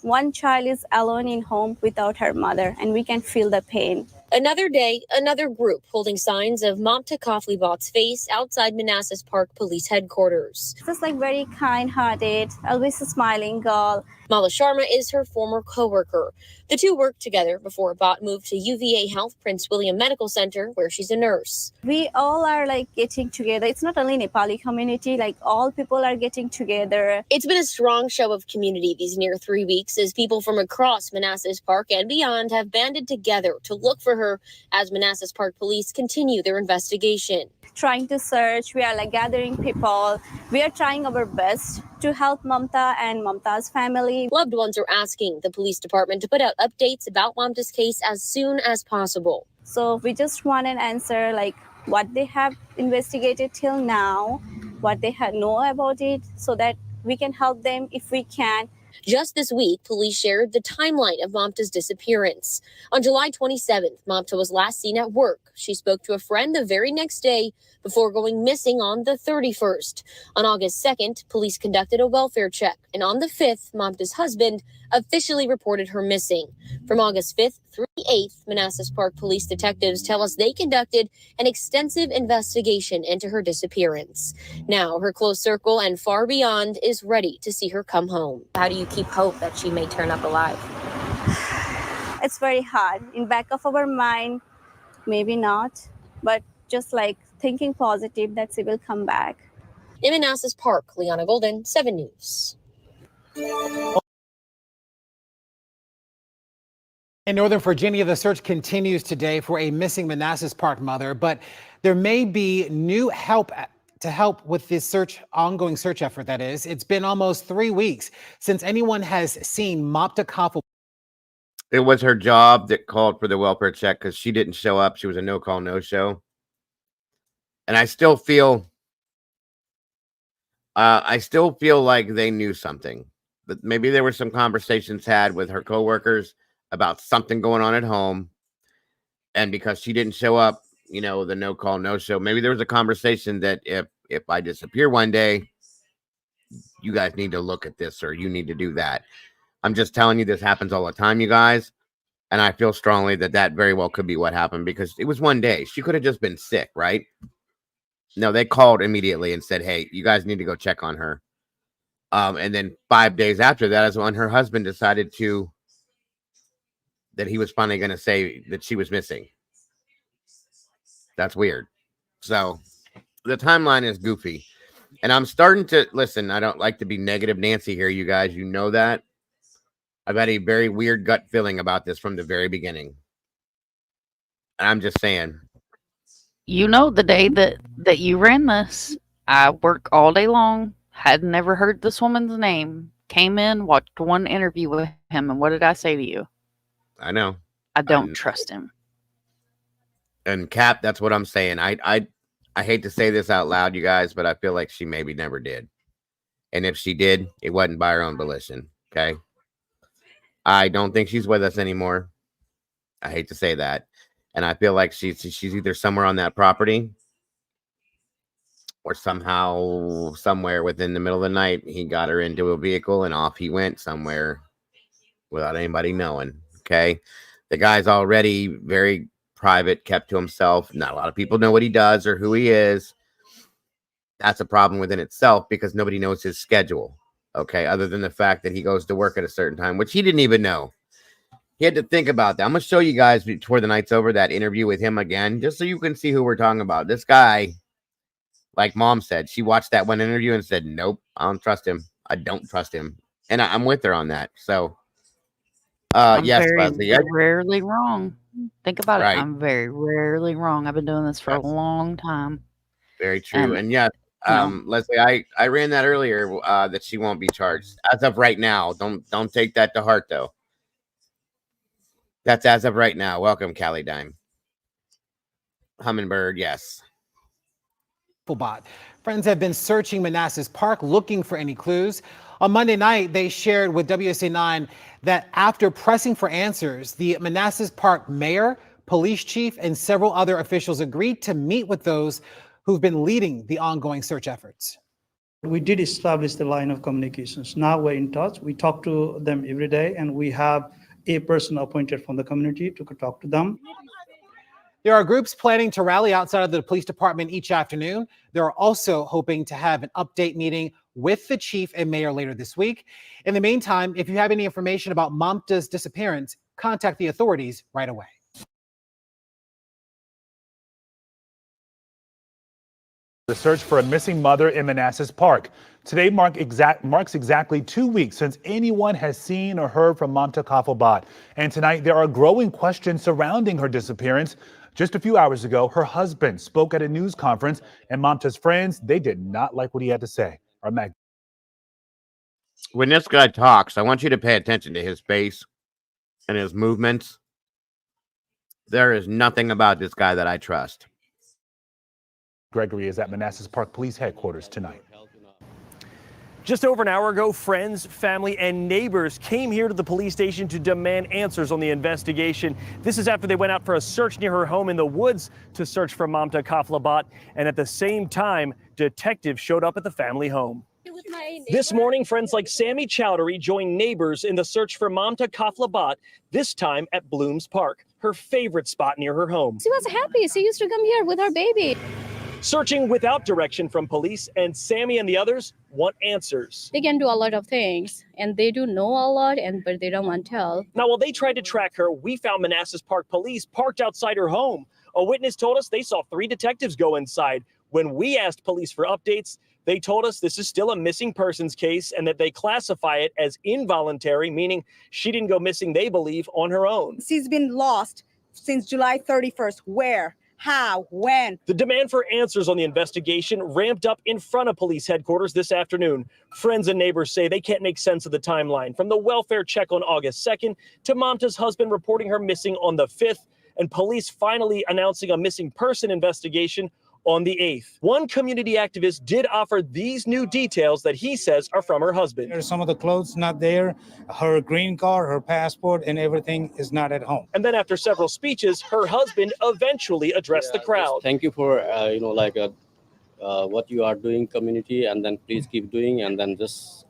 one child is alone in home without her mother, and we can feel the pain. Another day, another group holding signs of Mamta Kafle face outside Manassas Park Police Headquarters. Just like very kind-hearted, always a smiling girl. Mala Sharma is her former co-worker. The two worked together before Bott moved to UVA Health Prince William Medical Center, where she's a nurse. We all are like getting together. It's not only Nepali community, like all people are getting together. It's been a strong show of community these near 3 weeks as people from across Manassas Park and beyond have banded together to look for her as Manassas Park Police continue their investigation. Trying to search, we are like gathering people. We are trying our best to help Mamta and Mamta's family. Loved ones are asking the police department to put out updates about Mamta's case as soon as possible. So we just want an answer, like what they have investigated till now, what they know about it, so that we can help them if we can. Just this week, police shared the timeline of Mamta's disappearance. On July 27th, Mamta was last seen at work. She spoke to a friend the very next day before going missing on the 31st. On August 2nd, police conducted a welfare check, and on the 5th, Mamta's husband officially reported her missing. From August 5th through the 8th, Manassas Park police detectives tell us they conducted an extensive investigation into her disappearance. Now, her close circle and far beyond is ready to see her come home. How do you keep hope that she may turn up alive? It's very hard. In back of our mind, maybe not, but just like thinking positive that she will come back. In Manassas Park, Liana Golden, 7 News. In Northern Virginia, the search continues today for a missing Manassas Park mother, but there may be new help to help with this ongoing search effort, that is. It's been almost 3 weeks since anyone has seen Mamta Kafle. It was her job that called for the welfare check because she didn't show up. She was a no-call, no-show. And I still feel like they knew something. But maybe there were some conversations had with her coworkers about something going on at home. And because she didn't show up, the no-call, no-show, maybe there was a conversation that if I disappear one day, you guys need to look at this or you need to do that. I'm just telling you, this happens all the time, you guys. And I feel strongly that very well could be what happened because it was one day. She could have just been sick, right? No, they called immediately and said, hey, you guys need to go check on her. And then 5 days after that is when her husband decided that he was finally going to say that she was missing. That's weird. So the timeline is goofy. And I'm starting to listen. I don't like to be negative Nancy here, you guys. You know that. I've had a very weird gut feeling about this from the very beginning. And I'm just saying. The day that you ran this, I work all day long, had never heard this woman's name, came in, watched one interview with him, and what did I say to you? I know. I don't trust him. And Cap, that's what I'm saying. I hate to say this out loud, you guys, but I feel like she maybe never did. And if she did, it wasn't by her own volition. Okay. I don't think she's with us anymore. I hate to say that. And I feel like she's either somewhere on that property or somehow somewhere within the middle of the night, he got her into a vehicle and off he went somewhere without anybody knowing. Okay. The guy's already very private, kept to himself. Not a lot of people know what he does or who he is. That's a problem within itself because nobody knows his schedule. Okay. Other than the fact that he goes to work at a certain time, which he didn't even know. He had to think about that. I'm going to show you guys before the night's over that interview with him again, just so you can see who we're talking about. This guy, like Mom said, she watched that one interview and said, nope, I don't trust him. I don't trust him. And I'm with her on that. So, yes, Leslie. Rarely wrong. Think about it. Right. I'm very rarely wrong. I've been doing this for a long time. Very true. And yes, Leslie, I ran that earlier that she won't be charged as of right now. Don't take that to heart, though. That's as of right now. Welcome, Callie Dime. Hummingbird, yes. Bot. Friends have been searching Manassas Park looking for any clues. On Monday night, they shared with WSA 9 that after pressing for answers, the Manassas Park mayor, police chief, and several other officials agreed to meet with those who've been leading the ongoing search efforts. We did establish the line of communications. Now we're in touch. We talk to them every day, and we have a person appointed from the community to talk to them. There are groups planning to rally outside of the police department each afternoon. They're also hoping to have an update meeting with the chief and mayor later this week. In the meantime, if you have any information about Mamta's disappearance, contact the authorities right away. The search for a missing mother in Manassas Park. Today marks exactly 2 weeks since anyone has seen or heard from Mamta Kafle. And tonight there are growing questions surrounding her disappearance. Just a few hours ago, her husband spoke at a news conference, and Mamta's friends, they did not like what he had to say. When this guy talks, I want you to pay attention to his face and his movements. There is nothing about this guy that I trust. Gregory is at Manassas Park Police Headquarters tonight. Just over an hour ago, friends, family, and neighbors came here to the police station to demand answers on the investigation. This is after they went out for a search near her home in the woods to search for Mamta Kafle. And at the same time, detectives showed up at the family home. This morning, friends like Sammy Chowdhury joined neighbors in the search for Mamta Kafle, this time at Blooms Park, her favorite spot near her home. She was happy. She used to come here with her baby. Searching without direction from police, and Sammy and the others want answers. They can do a lot of things, and they do know a lot, but they don't want to tell. Now, while they tried to track her, we found Manassas Park police parked outside her home. A witness told us they saw 3 detectives go inside. When we asked police for updates, they told us this is still a missing persons case and that they classify it as involuntary, meaning she didn't go missing, they believe, on her own. She's been lost since July 31st. Where? How? When? The demand for answers on the investigation ramped up in front of police headquarters this afternoon. Friends and neighbors say they can't make sense of the timeline, from the welfare check on August 2nd to Mamta's husband reporting her missing on the 5th, and police finally announcing a missing person investigation on the 8th. One community activist did offer these new details that he says are from her husband. There's some of the clothes not there, her green card, her passport, and everything is not at home. And then after several speeches, her husband eventually addressed the crowd. Thank you for, what you are doing, community, and then please keep doing. And then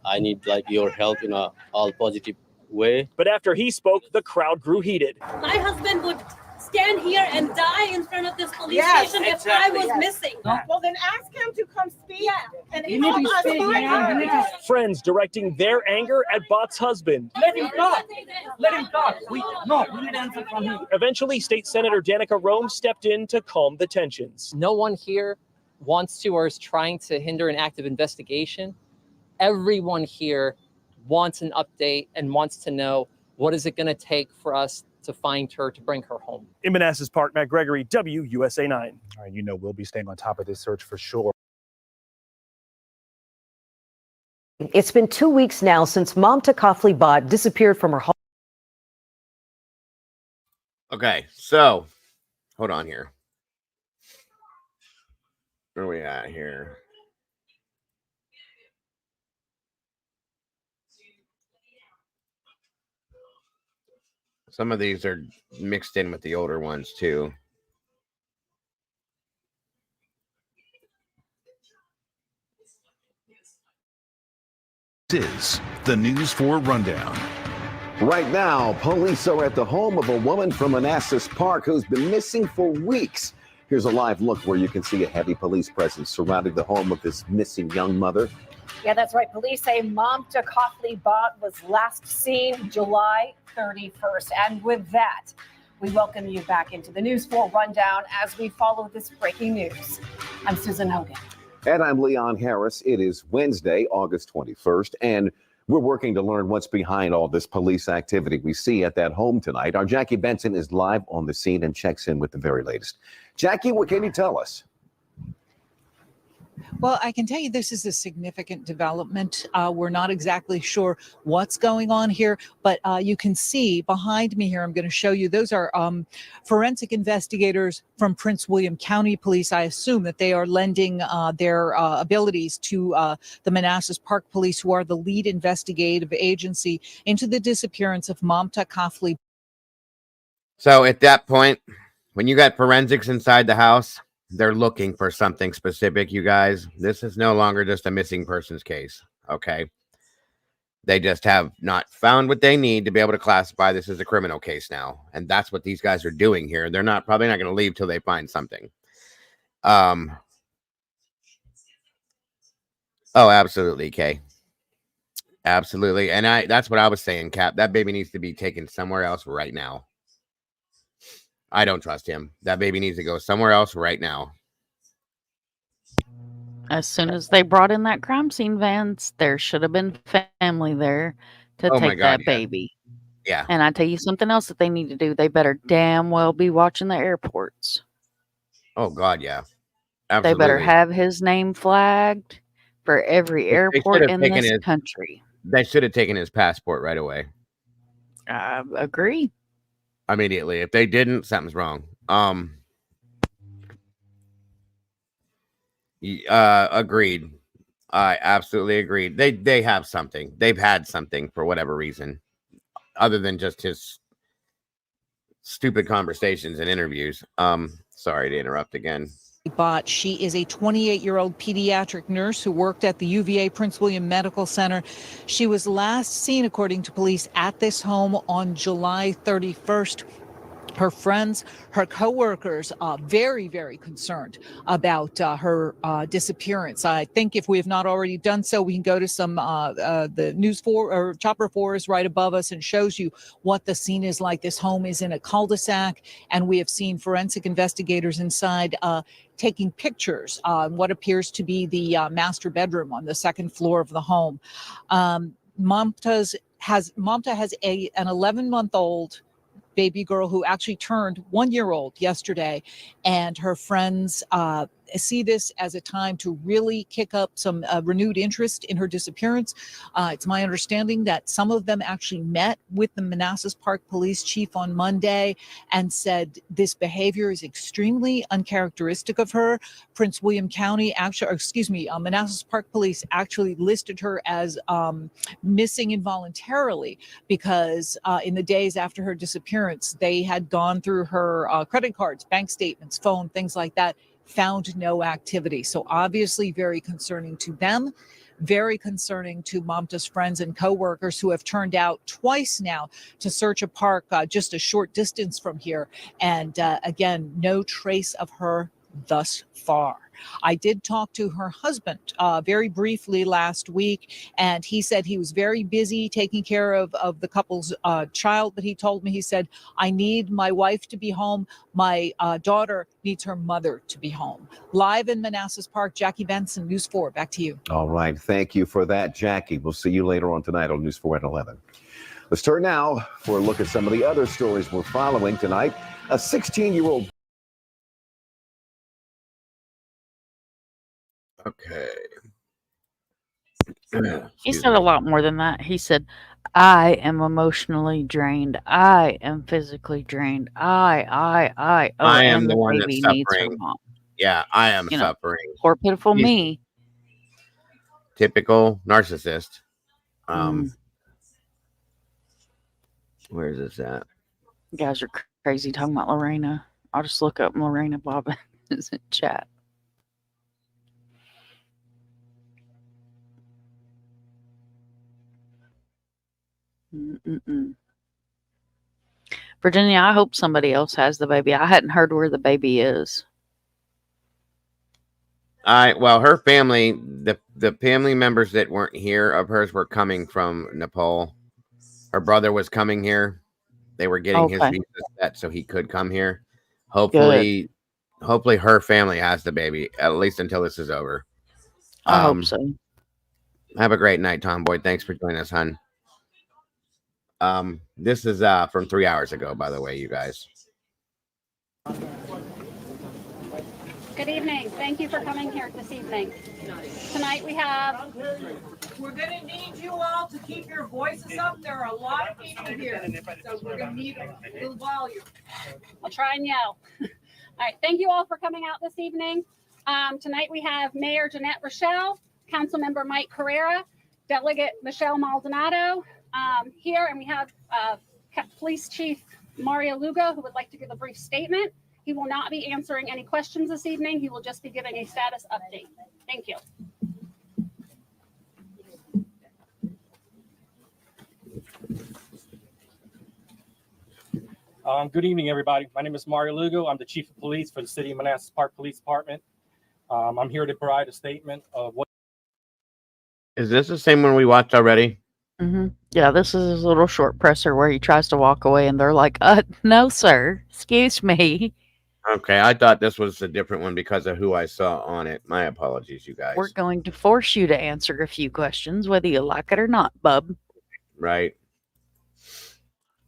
I need your help in a all positive way. But after he spoke, the crowd grew heated. My husband would stand here and die in front of this police station if I was missing. Well, then ask him to come speak. Yeah. And You need to help us speak, find man. her. Friends directing their anger at Bot's husband. Let him talk. Let him talk. We need answer from him. Eventually, State Senator Danica Rome stepped in to calm the tensions. No one here wants to or is trying to hinder an active investigation. Everyone here wants an update and wants to know what is it going to take for us to find her, to bring her home. In Manassas Park, Matt Gregory, WUSA 9. All right, we'll be staying on top of this search for sure. It's been 2 weeks now since Mamta Kafle disappeared from her home. Okay, so hold on here. Where are we at here? Some of these are mixed in with the older ones too. This is the News 4 Rundown. Right now, police are at the home of a woman from Manassas Park who's been missing for weeks. Here's a live look where you can see a heavy police presence surrounding the home of this missing young mother. Yeah, that's right. Police say Mamta Kafle was last seen July 31st. And with that, we welcome you back into the News 4 Rundown as we follow this breaking news. I'm Susan Hogan. And I'm Leon Harris. It is Wednesday, August 21st, and we're working to learn what's behind all this police activity we see at that home tonight. Our Jackie Benson is live on the scene and checks in with the very latest. Jackie, what can you tell us? Well, I can tell you this is a significant development. We're not exactly sure what's going on here, but you can see behind me here, I'm going to show you, those are forensic investigators from Prince William County Police. I assume that they are lending their abilities to the Manassas Park Police, who are the lead investigative agency into the disappearance of Mamta Kafle. So at that point, when you got forensics inside the house, they're looking for something specific, you guys. This is no longer just a missing persons case, okay? They just have not found what they need to be able to classify this as a criminal case now. And that's what these guys are doing here. They're probably not going to leave till they find something. Oh, absolutely, Kay. Absolutely. And that's what I was saying, Cap. That baby needs to be taken somewhere else right now. I don't trust him. That baby needs to go somewhere else right now. As soon as they brought in that crime scene vans, there should have been family there to take that baby. Yeah. And I tell you something else that they need to do. They better damn well be watching the airports. Oh, God, yeah. Absolutely. They better have his name flagged for every airport in this country. They should have taken his passport right away. I agree. Immediately. If they didn't, something's wrong. Agreed. I absolutely agreed. They have something. They've had something for whatever reason, other than just his stupid conversations and interviews. Sorry to interrupt again. But she is a 28-year-old pediatric nurse who worked at the UVA Prince William Medical Center. She was last seen, according to police, at this home on July 31st. Her friends, her coworkers, very, very concerned about her disappearance. I think if we have not already done so, we can go to some the News 4 or Chopper 4 is right above us and shows you what the scene is like. This home is in a cul-de-sac, and we have seen forensic investigators inside taking pictures on what appears to be the master bedroom on the second floor of the home. Mamta has an 11-month-old baby girl who actually turned 1 year old yesterday. And her friends see this as a time to really kick up some renewed interest in her disappearance. It's my understanding that some of them actually met with the Manassas Park Police Chief on Monday and said this behavior is extremely uncharacteristic of her. Prince William County, Manassas Park Police actually listed her as missing involuntarily because in the days after her disappearance, they had gone through her credit cards, bank statements, phone, things like that, found no activity. So obviously very concerning to them, very concerning to Mamta's friends and coworkers who have turned out twice now to search a park just a short distance from here. And again, no trace of her thus far. I did talk to her husband very briefly last week, and he said he was very busy taking care of the couple's child. But he told me, he said, I need my wife to be home. My daughter needs her mother to be home. Live in Manassas Park, Jackie Benson, News 4. Back to you. All right. Thank you for that, Jackie. We'll see you later on tonight on News 4 at 11. Let's turn now for a look at some of the other stories we're following tonight. A 16-year-old. Okay. He said a lot more than that. He said, I am emotionally drained. I am physically drained. I. Oh, I am and the the one that's baby needs her suffering. mom. Yeah, I am You know, suffering. poor pitiful He's me. typical narcissist. Where's this at? You guys are crazy talking about Lorena. I'll just look up Lorena Bobbins in chat. Virginia, I hope somebody else has the baby. I hadn't heard where the baby is. Well, her family, the family members that weren't here of hers were coming from Nepal. Her brother was coming here. They were getting his visa set so he could come here. Hopefully her family has the baby, at least until this is over. I hope so. Have a great night, Tomboy. Thanks for joining us, hon. This is from 3 hours ago, by the way, you guys. Good evening. Thank you for coming here this evening. Tonight we have... We're going to need you all to keep your voices up. There are a lot of people here, so we're going to need a little volume. I'll try and yell. All right. Thank you all for coming out this evening. Tonight we have Mayor Jeanette Rochelle, Councilmember Mike Carrera, Delegate Michelle Maldonado here, and we have Police Chief Mario Lugo, who would like to give a brief statement. He will not be answering any questions this evening. He will just be giving a status update. Thank you. Good evening, everybody. My name is Mario Lugo. I'm the Chief of Police for the City of Manassas Park Police Department. I'm here to provide a statement of what... Is this the same one we watched already? Yeah, this is his little short presser where he tries to walk away and they're like, no, sir. Excuse me. Okay, I thought this was a different one because of who I saw on it. My apologies, you guys. We're going to force you to answer a few questions, whether you like it or not, bub. Right.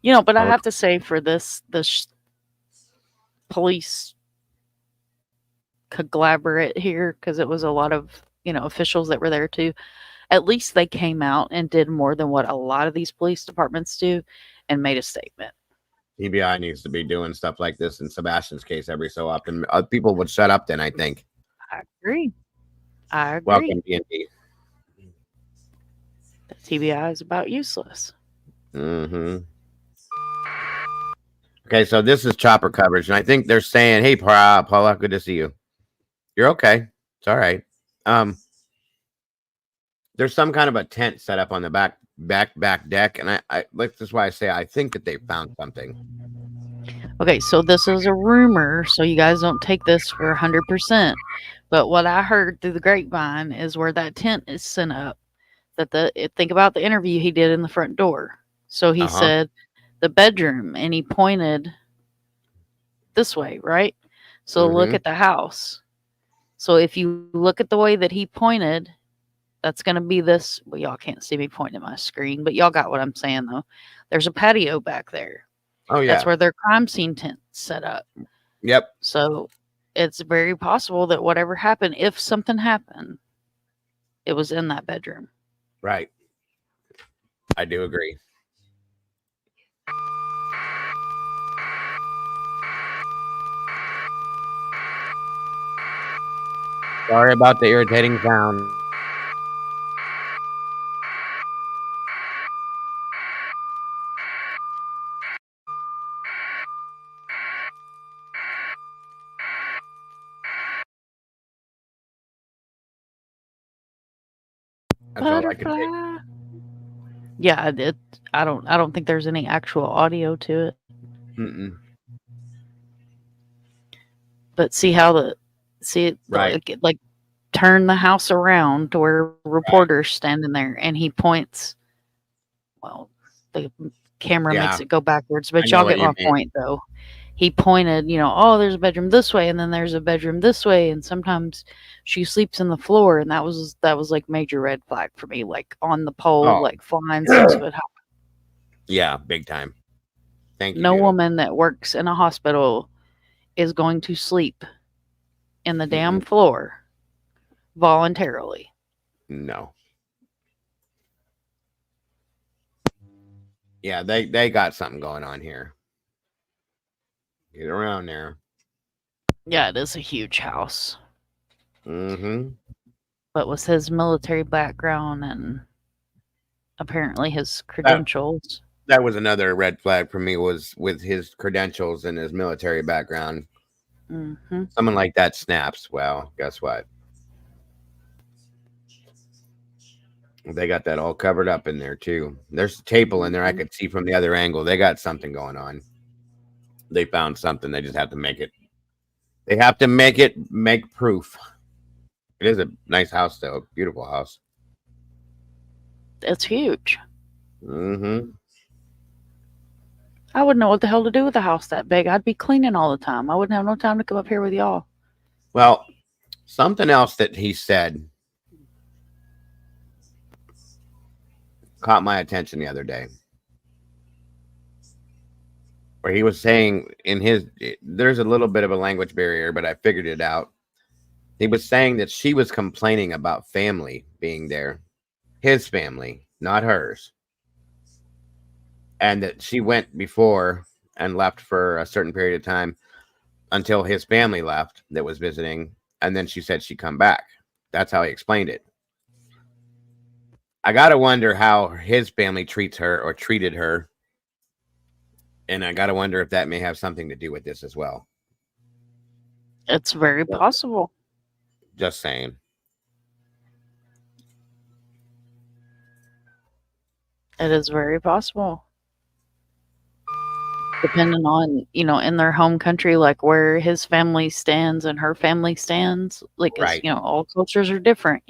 You know, but I have to say for this police conglomerate here, because it was a lot of, officials that were there too, at least they came out and did more than what a lot of these police departments do and made a statement. TBI needs to be doing stuff like this in Sebastian's case every so often. People would shut up then, I think. I agree. Welcome, D&D. The TBI is about useless. Okay, so this is chopper coverage, and I think they're saying, hey, Paula, good to see you. You're okay. It's all right. There's some kind of a tent set up on the back deck, and I like this is why I say I think that they found something. Okay, so this is a rumor, so you guys don't take this for 100%. But what I heard through the grapevine is where that tent is set up. Think about the interview he did in the front door. So he said the bedroom, and he pointed this way, right? So look at the house. So if you look at the way that he pointed, that's going to be this. Well, y'all can't see me pointing at my screen, but y'all got what I'm saying, though. There's a patio back there. Oh yeah. That's where their crime scene tent's set up. Yep. So it's very possible that whatever happened, if something happened, it was in that bedroom. Right. I do agree. Sorry about the irritating sound. That's all I can take. Butterfly. Yeah, I don't think there's any actual audio to it. Mm-mm. But see it Right. like turn the house around to where reporter's standing there, and he points. Well, the camera makes Yeah. it go backwards, I but know y'all what get you my mean. point, though. He pointed, oh, there's a bedroom this way, and then there's a bedroom this way, and sometimes she sleeps in the floor, and that was like major red flag for me, like on the pole, Oh. like flying 6 foot high. Yeah, big time. Thank you. No Doodle. woman that works in a hospital is going to sleep in the damn floor voluntarily. No. Yeah, they got something going on here. Get around there. Yeah, it is a huge house. Mm-hmm. But with his military background and apparently his credentials. That was another red flag for me, was with his credentials and his military background. Mm-hmm. Someone like that snaps. Well, guess what? They got that all covered up in there too. There's a table in there I could see from the other angle. They got something going on. They found something. They just have to make it. They have to make proof. It is a nice house, though. Beautiful house. It's huge. Mm-hmm. I wouldn't know what the hell to do with a house that big. I'd be cleaning all the time. I wouldn't have no time to come up here with y'all. Well, something else that he said caught my attention the other day, where he was saying there's a little bit of a language barrier, but I figured it out. He was saying that she was complaining about family being there, his family, not hers, and that she went before and left for a certain period of time until his family left that was visiting, and then she said she'd come back. That's how he explained it. I gotta wonder how his family treats her or treated her, and I gotta wonder if that may have something to do with this as well. It's very possible. Just saying. It is very possible. Depending on, in their home country, like where his family stands and her family stands, like, Right. all cultures are different,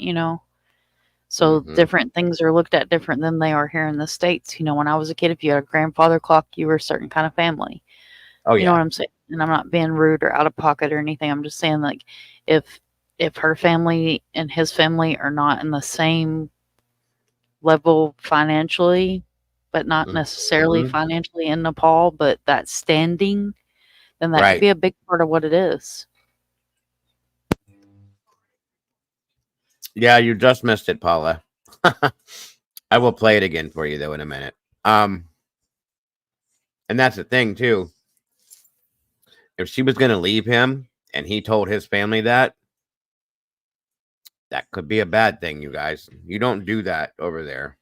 So different things are looked at different than they are here in the States. When I was a kid, if you had a grandfather clock, you were a certain kind of family. Oh, You know yeah. what I'm saying? And I'm not being rude or out of pocket or anything. I'm just saying, like, if her family and his family are not in the same level financially, but not necessarily financially in Nepal, but that standing, then that could be a big part of what it is. Yeah, you just missed it, Paula. I will play it again for you, though, in a minute. And that's the thing, too. If she was going to leave him and he told his family that could be a bad thing, you guys. You don't do that over there.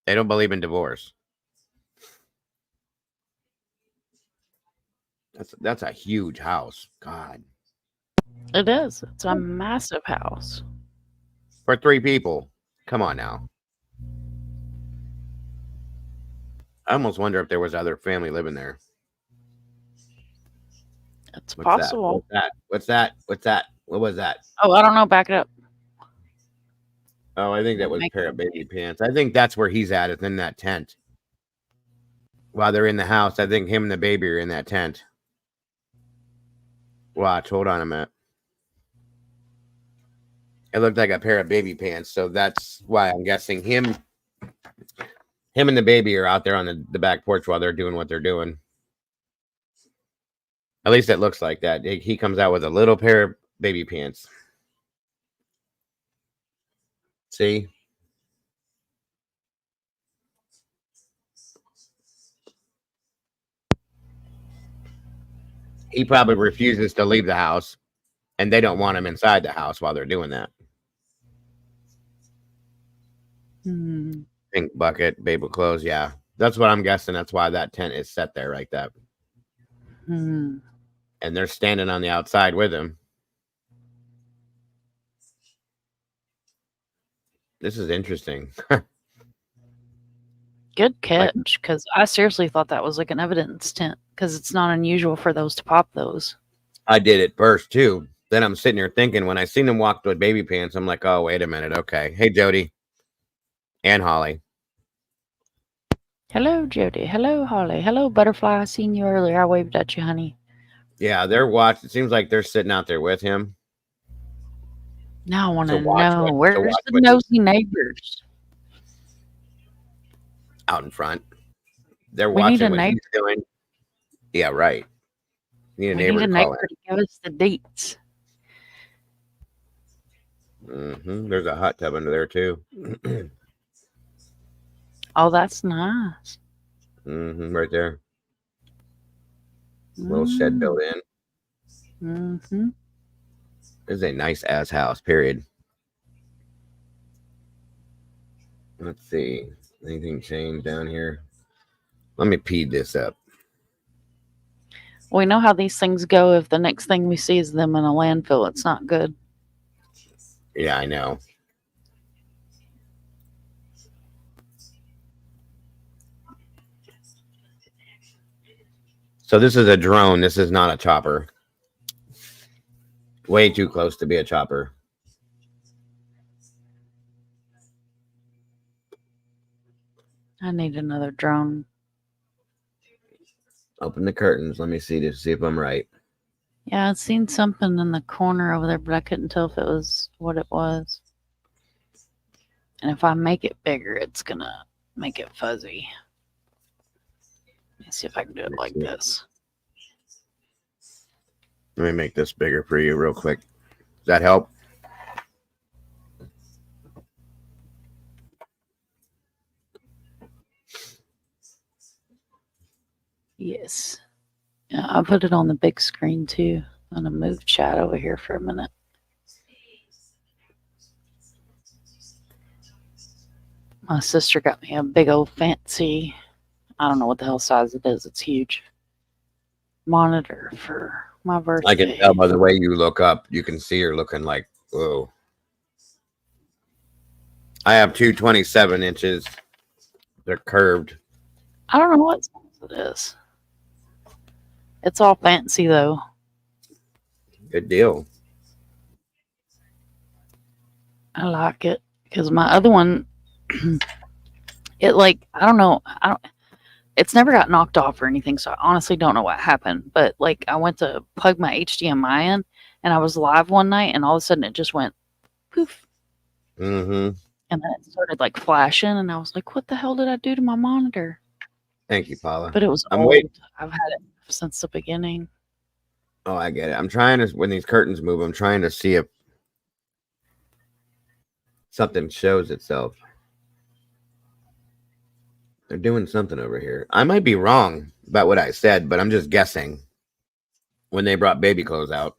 They don't believe in divorce. That's a huge house. God. It is. It's a massive house. For 3 people. Come on now. I almost wonder if there was other family living there. It's possible. What's that? What was that? Oh, I don't know. Back it up. Oh, I think that was a pair of baby pants. I think that's where he's at, is in that tent. While they're in the house, I think him and the baby are in that tent. Watch, hold on a minute. It looked like a pair of baby pants, so that's why I'm guessing him Him and the baby are out there on the back porch while they're doing what they're doing. At least it looks like that. He comes out with a little pair of baby pants. See? He probably refuses to leave the house, and they don't want him inside the house while they're doing that. Pink bucket, baby clothes. Yeah, that's what I'm guessing. That's why that tent is set there like that. And they're standing on the outside with him. This is interesting. Good catch, because I seriously thought that was like an evidence tent, because it's not unusual for those to pop those. I did it first too. Then I'm sitting here thinking, when I seen him walk with baby pants, I'm like, oh, wait a minute. Okay. Hey, Jody and Holly. Hello, Jody. Hello, Holly. Hello, Butterfly. I seen you earlier. I waved at you, honey. Yeah, they're watching. It seems like they're sitting out there with him. Now I want to know, where's the nosy neighbors? Out in front. They're We need watching a what neighbor. he's doing. Yeah, right. Need a We neighbor need a to call neighbor to give us the dates. in. There's a hot tub under there too. Oh, that's nice. Right there. Little shed built in. This is a nice ass house, period. Let's see. Anything changed down here? Let me pee this up. We know how these things go. If the next thing we see is them in a landfill, it's not good. Yeah, I know. So this is a drone. This is not a chopper. Way too close to be a chopper. I need another drone. Open the curtains. Let me see to see if I'm right. Yeah, I'd seen something in the corner over there, but I couldn't tell if it was what it was. And if I make it bigger, it's going to make it fuzzy. Let me see if I can do it like this. Let me make this bigger for you real quick. Does that help? Yes. Yeah, I put it on the big screen too. I'm going to move chat over here for a minute. My sister got me a big old fancy, I don't know what the hell size it is. It's huge. Monitor for my birthday. I can tell by the way you look up. You can see her looking like, whoa. I have two 27 inches. They're curved. I don't know what size it is. It's all fancy though. Good deal. I like it because my other one, it like, I don't know. It's never got knocked off or anything. So I honestly don't know what happened, but like I went to plug my HDMI in and I was live one night and all of a sudden it just went poof. And then it started like flashing and I was like, what the hell did I do to my monitor? Thank you, Paula. But it was I'm old. waiting. I've had it since the beginning. Oh, I get it. I'm trying to, when these curtains move, I'm trying to see if something shows itself. They're doing something over here. I might be wrong about what I said, but I'm just guessing when they brought baby clothes out.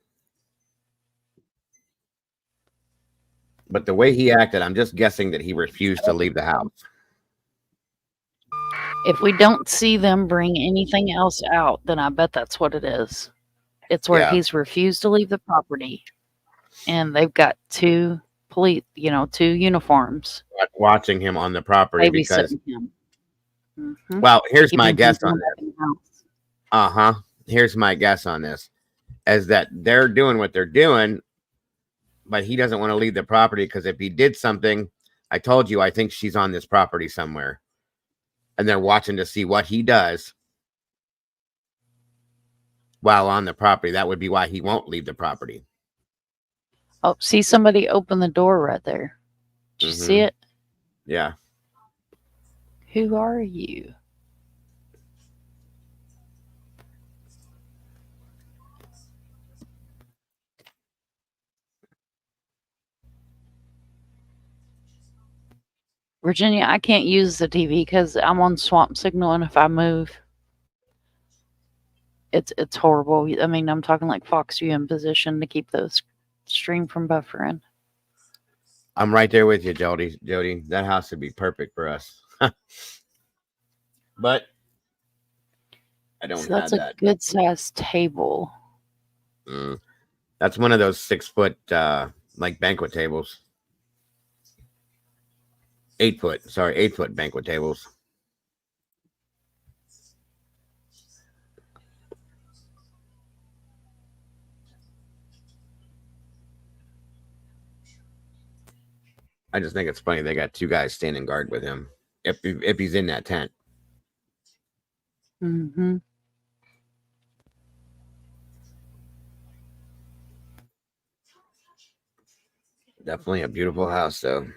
But the way he acted, I'm just guessing that he refused to leave the house. If we don't see them bring anything else out, then I bet that's what it is. It's where he's refused to leave the property, and they've got two police, two uniforms Watching him on the property because, babysitting him. well, here's my Keeping guess him on in this. the house. Here's my guess on this, is that they're doing what they're doing, but he doesn't want to leave the property because if he did something, I told you, I think she's on this property somewhere. And they're watching to see what he does while on the property. That would be why he won't leave the property. Oh, see somebody open the door right there. Did you see it? Yeah. Who are you? Virginia, I can't use the TV because I'm on swamp signal, and if I move, it's horrible. I mean, I'm talking like Fox U in position to keep those stream from buffering. I'm right there with you, Jody. Jody, that house would be perfect for us. But I don't So that's have a that. good sized table. That's one of those 6-foot like banquet tables. 8-foot, sorry, 8-foot banquet tables. I just think it's funny they got 2 guys standing guard with him if he's in that tent. Mm-hmm. Definitely a beautiful house, though.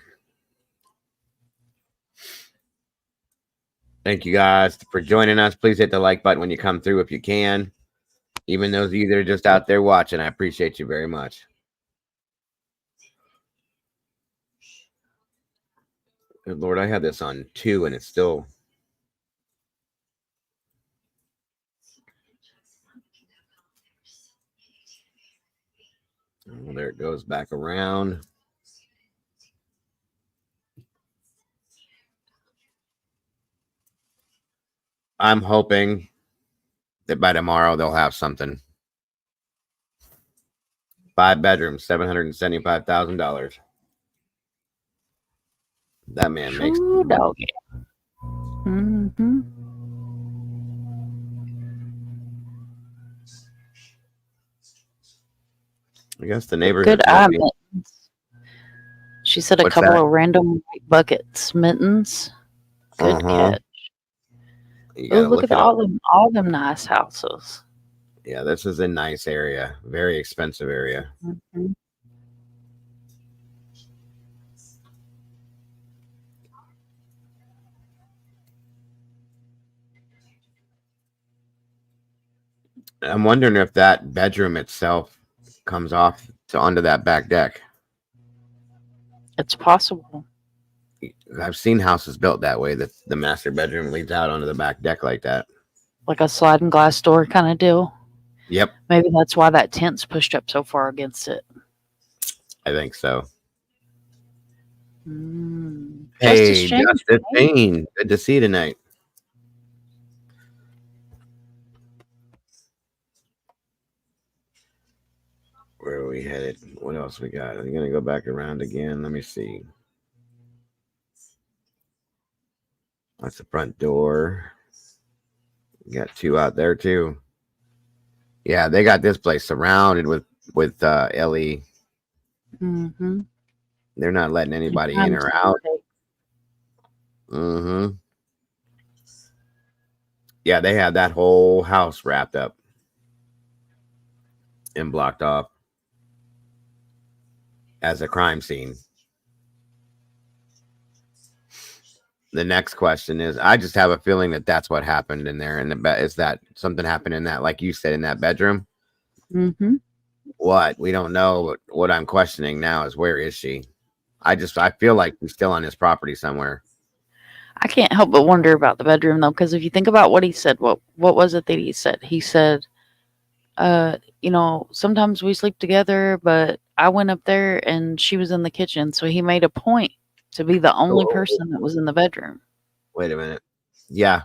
Thank you guys for joining us. Please hit the like button when you come through if you can. Even those of you that are just out there watching, I appreciate you very much. Good Lord, I had this on 2 and it's still... Oh, there it goes back around. I'm hoping that by tomorrow they'll have something. 5 bedrooms, $775,000. That man makes... Ooh, doggy. Mm-hmm. I guess the neighbors Good are eye telling me... mittens. She said a What's couple that? of random white buckets mittens. Good catch. You Oh, gotta look at it up. all them nice houses. Yeah, this is a nice area. Very expensive area. Mm-hmm. I'm wondering if that bedroom itself comes off to onto that back deck. It's possible. I've seen houses built that way, that the master bedroom leads out onto the back deck like that. Like a sliding glass door kind of deal. Yep, Maybe that's why that tent's pushed up so far against it. I think so. Justice Hey, James. Justice Payne. Good to see you tonight. Where are we headed? What else we got? I'm going to go back around again. Let me see. That's the front door. We got 2 out there, too. Yeah, they got this place surrounded with LE. Mm-hmm. They're not letting anybody in or out. Mm-hmm. Yeah, they have that whole house wrapped up and blocked off as a crime scene. The next question is, I just have a feeling that that's what happened in there. And is that something happened in that, like you said, in that bedroom? Mm-hmm. What? We don't know. But what I'm questioning now is, where is she? I feel like she's still on his property somewhere. I can't help but wonder about the bedroom though, because if you think about what he said, what was it that he said? He said, sometimes we sleep together, but I went up there and she was in the kitchen. So he made a point to be the only person that was in the bedroom. Wait a minute. Yeah.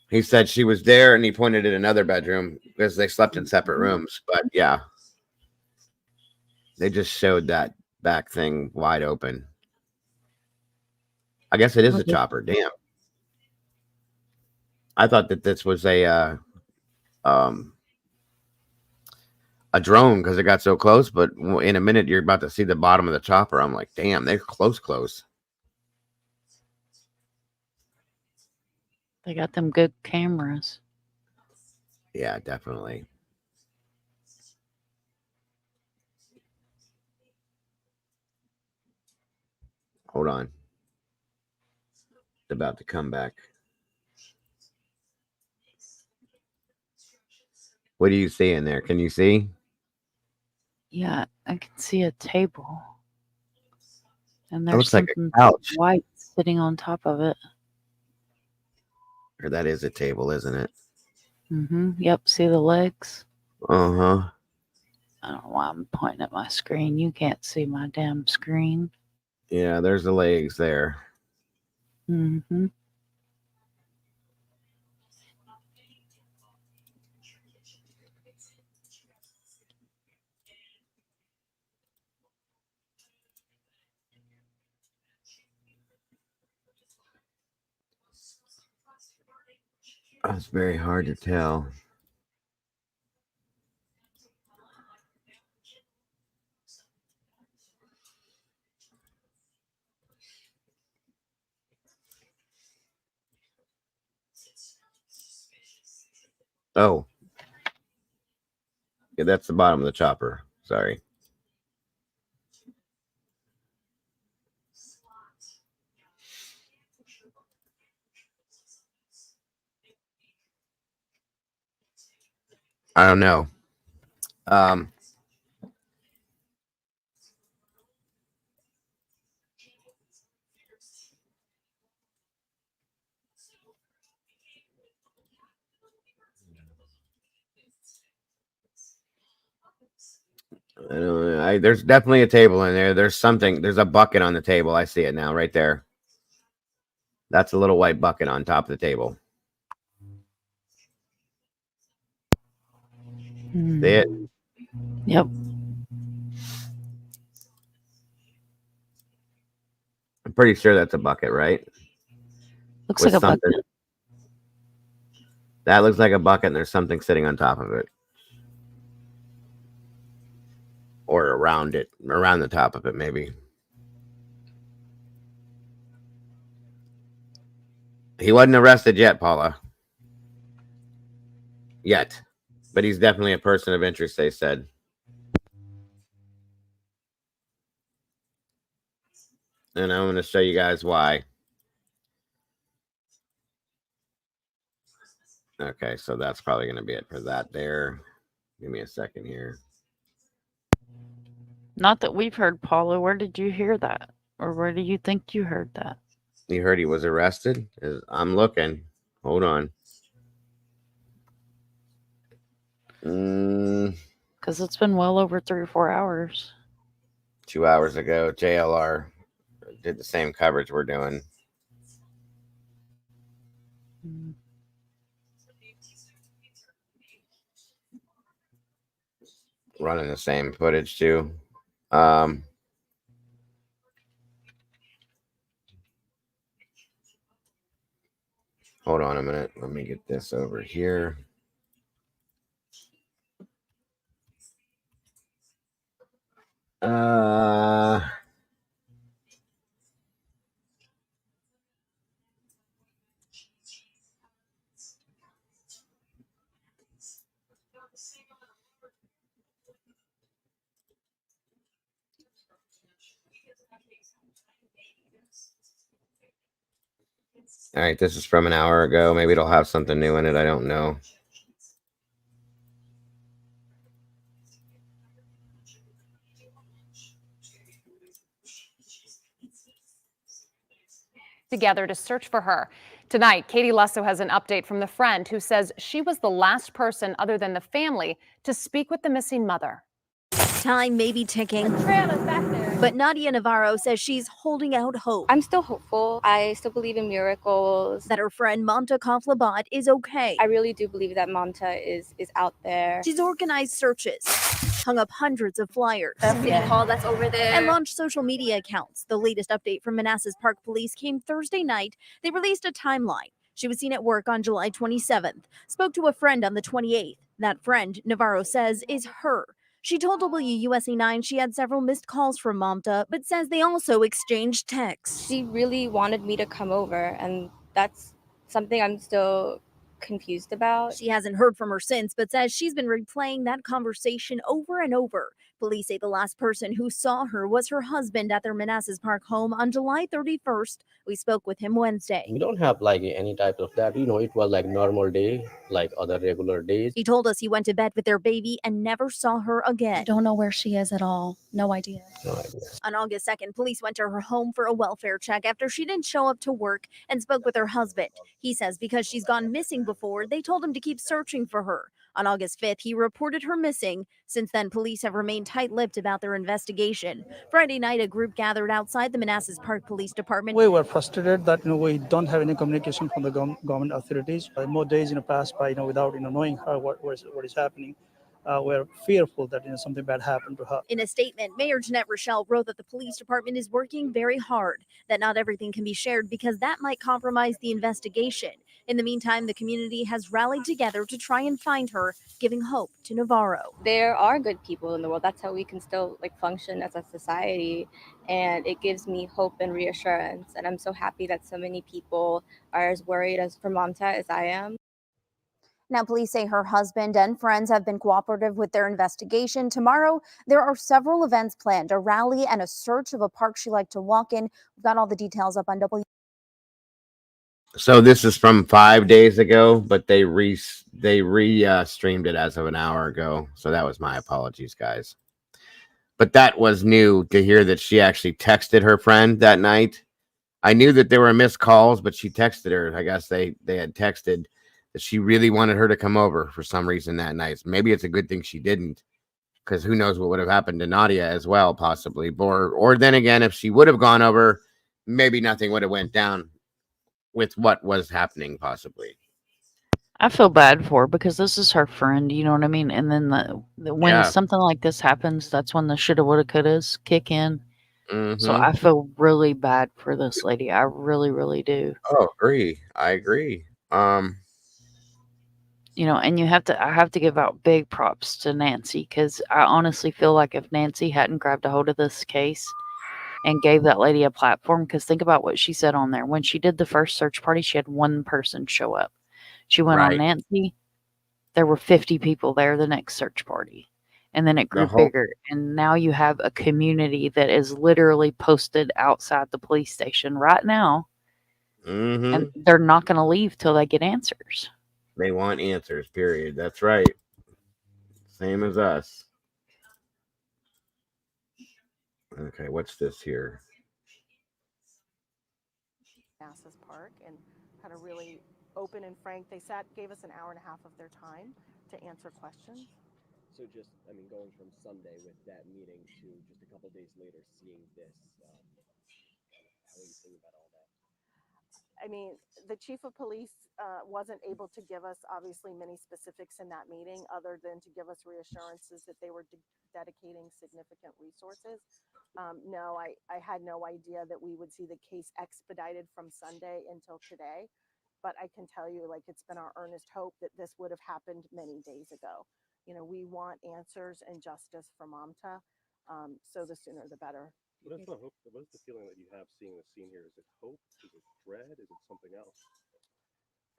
He said she was there and he pointed at another bedroom because they slept in separate rooms. But yeah, they just showed that back thing wide open. I guess it is a chopper. Damn. I thought that this was a drone because it got so close, but in a minute you're about to see the bottom of the chopper. I'm like, damn, they're close. They got them good cameras. Yeah, definitely. Hold on. about to come back. What do you see in there? Can you see? Yeah, I can see a table. And That there's looks like a something couch. white sitting on top of it. Or that is a table, isn't it? Yep, see the legs? Uh-huh. I don't know why I'm pointing at my screen. You can't see my damn screen. Yeah, there's the legs there. It's very hard to tell. Oh. Yeah, that's the bottom of the chopper. Sorry. I don't know. I don't know. There's definitely a table in there. There's something. There's a bucket on the table. I see it now, right there. That's a little white bucket on top of the table. See it? Yep. I'm pretty sure that's a bucket, right? Looks like a bucket. That looks like a bucket, and there's something sitting on top of it. Or around it. Around the top of it, maybe. He wasn't arrested yet, Paula. Yet. But he's definitely a person of interest, they said. And I'm going to show you guys why. Okay, so that's probably going to be it for that there. Give me a second here. Not that we've heard, Paula. Where did you hear that? Or where do you think you heard that? You heard he was arrested? I'm looking. Hold on. Because it's been well over 3 or 4 hours. 2 hours ago, JLR did the same coverage we're doing. Running the same footage too. Hold on a minute. Let me get this over here. All right, this is from an hour ago. Maybe it'll have something new in it. I don't know. Together to search for her. Tonight, Katie Lusso has an update from the friend who says she was the last person other than the family to speak with the missing mother. Time may be ticking, but Nadia Navarro says she's holding out hope. I'm still hopeful. I still believe in miracles. That her friend Mamta Kafle is okay. I really do believe that Mamta is out there. She's organized searches, hung up hundreds of flyers, Call that's over there, and launched social media accounts. The latest update from Manassas Park Police came Thursday night. They released a timeline. She was seen at work on July 27th, spoke to a friend on the 28th. That friend, Navarro says, is her. She told WUSA 9 she had several missed calls from Mamta, but says they also exchanged texts. She really wanted me to come over, and that's something I'm still confused about. She hasn't heard from her since, but says she's been replaying that conversation over and over. Police say the last person who saw her was her husband at their Manassas Park home on July 31st. We spoke with him Wednesday. We don't have like any type of that. It was like normal day, like other regular days. He told us he went to bed with their baby and never saw her again. Don't know where she is at all. No idea. No idea. On August 2nd, police went to her home for a welfare check after she didn't show up to work and spoke with her husband. He says because she's gone missing before, they told him to keep searching for her. On August 5th, he reported her missing. Since then, police have remained tight-lipped about their investigation. Friday night, a group gathered outside the Manassas Park Police Department. We were frustrated that we don't have any communication from the government authorities. More days passed by without knowing her what is happening. We're fearful that something bad happened to her. In a statement, Mayor Jeanette Rochelle wrote that the police department is working very hard, that not everything can be shared because that might compromise the investigation. In the meantime, the community has rallied together to try and find her, giving hope to Navarro. There are good people in the world. That's how we can still function as a society, and it gives me hope and reassurance. And I'm so happy that so many people are as worried for Mamta as I am. Now, police say her husband and friends have been cooperative with their investigation. Tomorrow, there are several events planned, a rally and a search of a park she liked to walk in. We've got all the details up on W. So this is from 5 days ago, but they streamed it as of an hour ago. So that was my apologies, guys. But that was new to hear that she actually texted her friend that night. I knew that there were missed calls, but she texted her. I guess they had texted that she really wanted her to come over for some reason that night. Maybe it's a good thing she didn't, because who knows what would have happened to Nadia as well, possibly. Or then again, if she would have gone over, maybe nothing would have went down with what was happening, possibly. I feel bad for her because this is her friend, you know what I mean? And then when something like this happens, that's when the shoulda, woulda, couldas kick in. So I feel really bad for this lady. I really, really do. Oh, agree. I agree. And I have to give out big props to Nancy, because I honestly feel like if Nancy hadn't grabbed a hold of this case and gave that lady a platform, because think about what she said on there. When she did the first search party, she had one person show up. She went on Nancy. There were 50 people there the next search party. And then it grew bigger. And now you have a community that is literally posted outside the police station right now. And they're not going to leave till they get answers. They want answers, period. That's right. Same as us. Okay, what's this here? Manassas Park, and had a really open and frank. They gave us an hour and a half of their time to answer questions. So just, going from Sunday with that meeting to just a couple days later seeing this, how are you thinking about all that? The chief of police wasn't able to give us obviously many specifics in that meeting, other than to give us reassurances that they were dedicating significant resources. No, I had no idea that we would see the case expedited from Sunday until today. But I can tell you, it's been our earnest hope that this would have happened many days ago. We want answers and justice for Mamta. So the sooner the better. What is the hope? What is the feeling that you have seeing the scene here? Is it hope? Is it dread? Is it something else?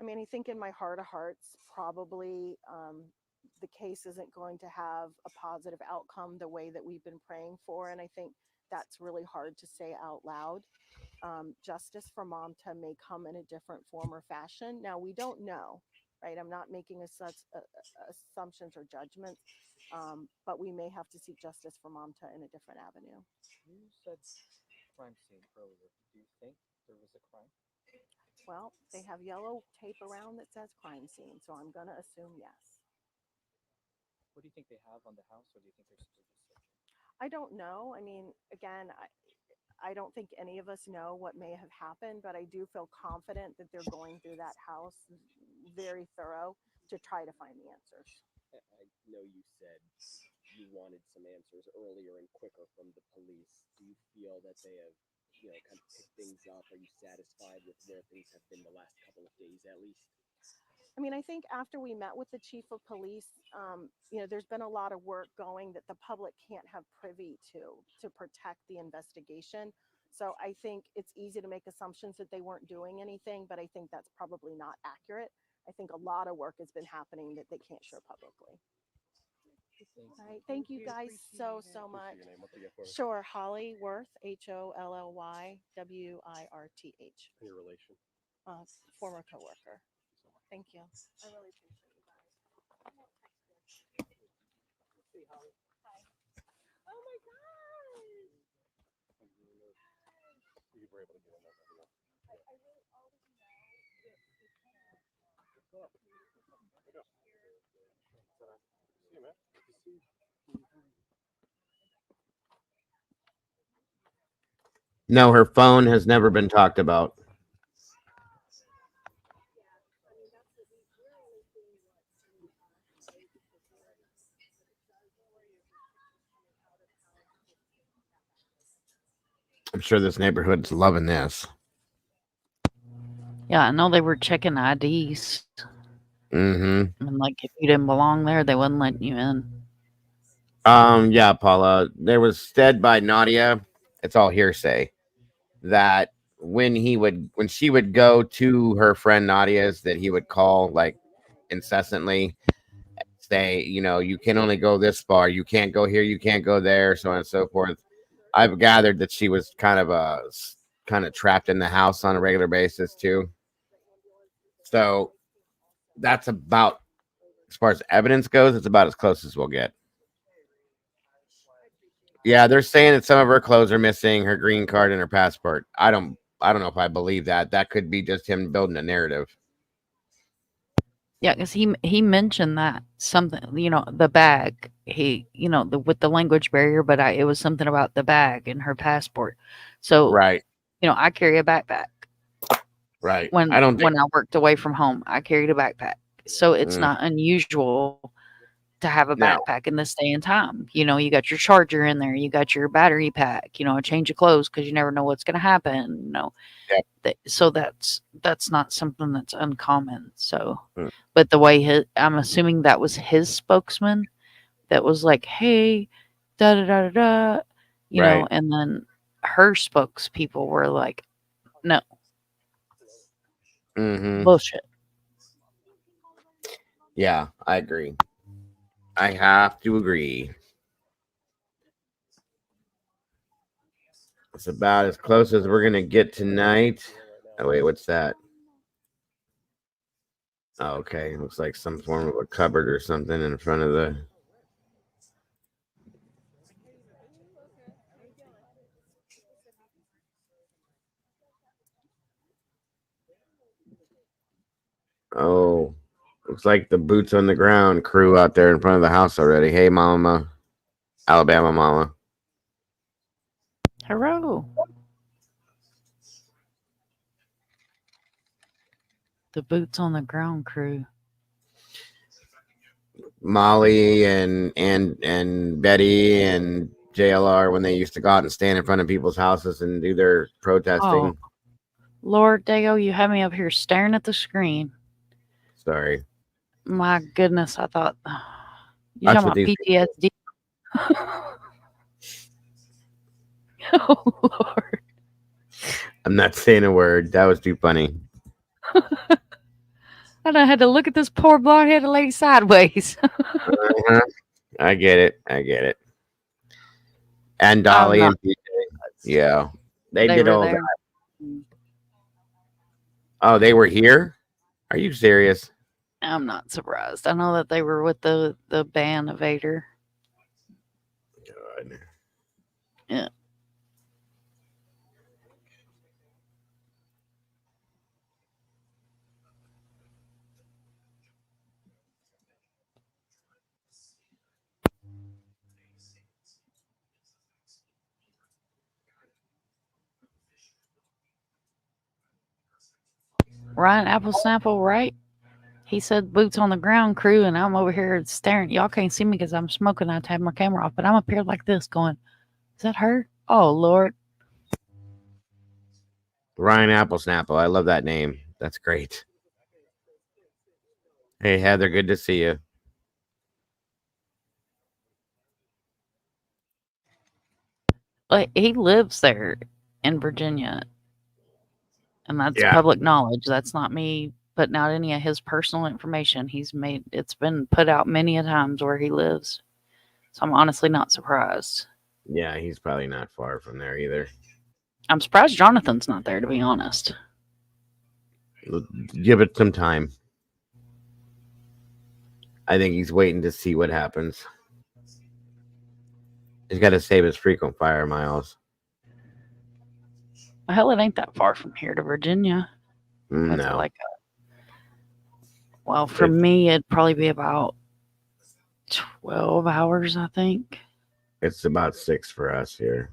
I think in my heart of hearts, probably the case isn't going to have a positive outcome the way that we've been praying for. And I think that's really hard to say out loud. Justice for Mamta may come in a different form or fashion. Now, we don't know, right? I'm not making assumptions or judgments, but we may have to seek justice for Mamta in a different avenue. You said crime scene earlier. Do you think there was a crime? Well, they have yellow tape around that says crime scene, so I'm going to assume yes. What do you think they have on the house, or do you think they're still just searching? I don't know. Again, I don't think any of us know what may have happened, but I do feel confident that they're going through that house very thorough to try to find the answers. I know you said you wanted some answers earlier and quicker from the police. Do you feel that they have, kind of picked things up? Are you satisfied with where things have been the last couple of days, at least? I think after we met with the chief of police, there's been a lot of work going that the public can't have privy to protect the investigation. So I think it's easy to make assumptions that they weren't doing anything, but I think that's probably not accurate. I think a lot of work has been happening that they can't share publicly. All right, thank you guys so much. Sure, Holly Worth, HOLLYWIRTH. Your relation. Former coworker. Thank you. I really appreciate you guys. Oh my gosh. You were able to get in there. I really always know that you can't. See you, man. Good to see you. No, her phone has never been talked about. I'm sure this neighborhood's loving this. Yeah, I know they were checking IDs. Mm-hmm. And like if you didn't belong there, they wouldn't let you in. Yeah, Paula. There was said by Nadia, it's all hearsay, that when she would go to her friend Nadia's, that he would call like incessantly, say, you can only go this far, you can't go here, you can't go there, so on and so forth. I've gathered that she was kind of trapped in the house on a regular basis too. So that's about, as far as evidence goes, it's about as close as we'll get. Yeah, they're saying that some of her clothes are missing, her green card and her passport. I don't know if I believe that. That could be just him building a narrative. Yeah, because he mentioned that something, the bag. He, with the language barrier, but it was something about the bag and her passport. So, right. I carry a backpack. Right. When I don't think I worked away from home, I carried a backpack. So it's not unusual to have a No. backpack in this day and time. You got your charger in there, you got your battery pack, a change of clothes because you never know what's going to happen. So that's not something that's uncommon. So, but the way I'm assuming that was his spokesman that was like, hey, da da da da da, Right. and then her spokespeople were like, no, bullshit. Yeah, I agree. I have to agree. It's about as close as we're gonna get tonight. Oh wait, what's that? Oh, okay, looks like some form of a cupboard or something in front of the. Oh, looks like the boots on the ground crew out there in front of the house already. Hey, mama, Alabama mama. Hello. The boots on the ground crew. Molly and Betty and JLR when they used to go out and stand in front of people's houses and do their protesting. Oh, Lord Dago, you have me up here staring at the screen. Sorry. My goodness, I thought you That's talking what about PTSD. Oh Lord. I'm not saying a word. That was too funny. I done had to look at this poor blonde-headed lady sideways. I get it. And Dolly and PJ. Yeah. They did were all there. that. Oh, they were here? Are you serious? I'm not surprised. I know that they were with the band of Vader. God. Yeah. Ryan Apple Snapple, right? He said boots on the ground crew, and I'm over here staring. Y'all can't see me because I'm smoking. I have my camera off, but I'm up here like this going, is that her? Oh, Lord. Ryan Applesnapple. I love that name. That's great. Hey, Heather. Good to see you. But he lives there in Virginia. And that's Yeah. public knowledge. That's not me putting out any of his personal information. It's been put out many a times where he lives. So I'm honestly not surprised. Yeah, he's probably not far from there either. I'm surprised Jonathan's not there, to be honest. Give it some time. I think he's waiting to see what happens. He's got to save his frequent flyer miles. Well, hell, it ain't that far from here to Virginia. What's it No. like well, for me, it'd probably be about 12 hours, I think. It's about 6 for us here.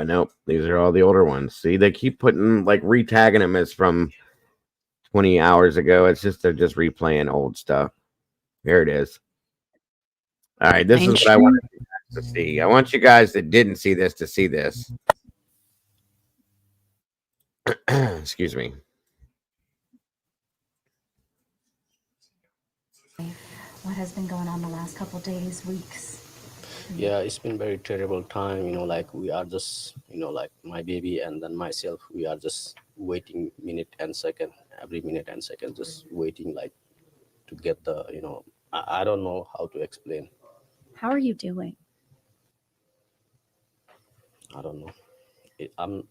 Nope, these are all the older ones. See, they keep putting like retagging them as from 20 hours ago. It's just they're just replaying old stuff. Here it is. All right, this is what I wanted you guys to see. I want you guys that didn't see this to see this. Excuse me. What has been going on the last couple days, weeks? Yeah, it's been very terrible time. Like we are just, like my baby and then myself, we are just waiting every minute and second, just waiting like to get the, I don't know how to explain. How are you doing? I don't know. I'm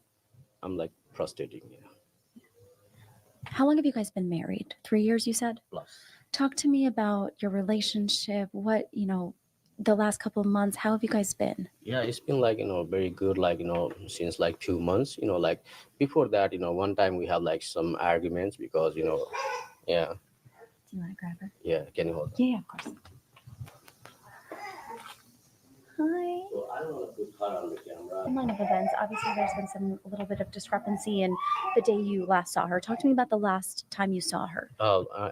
like frustrating. How long have you guys been married? 3 years, you said? Plus. Talk to me about your relationship. What, the last couple of months, how have you guys been? Yeah, it's been like, very good, like, since like 2 months, like before that, one time we have like some arguments because, yeah. Do you want to grab her? Yeah, can you hold her? Yeah, of course. Hi. So I don't want to put her on the camera. Line of events. Obviously, there's been a little bit of discrepancy in the day you last saw her. Talk to me about the last time you saw her.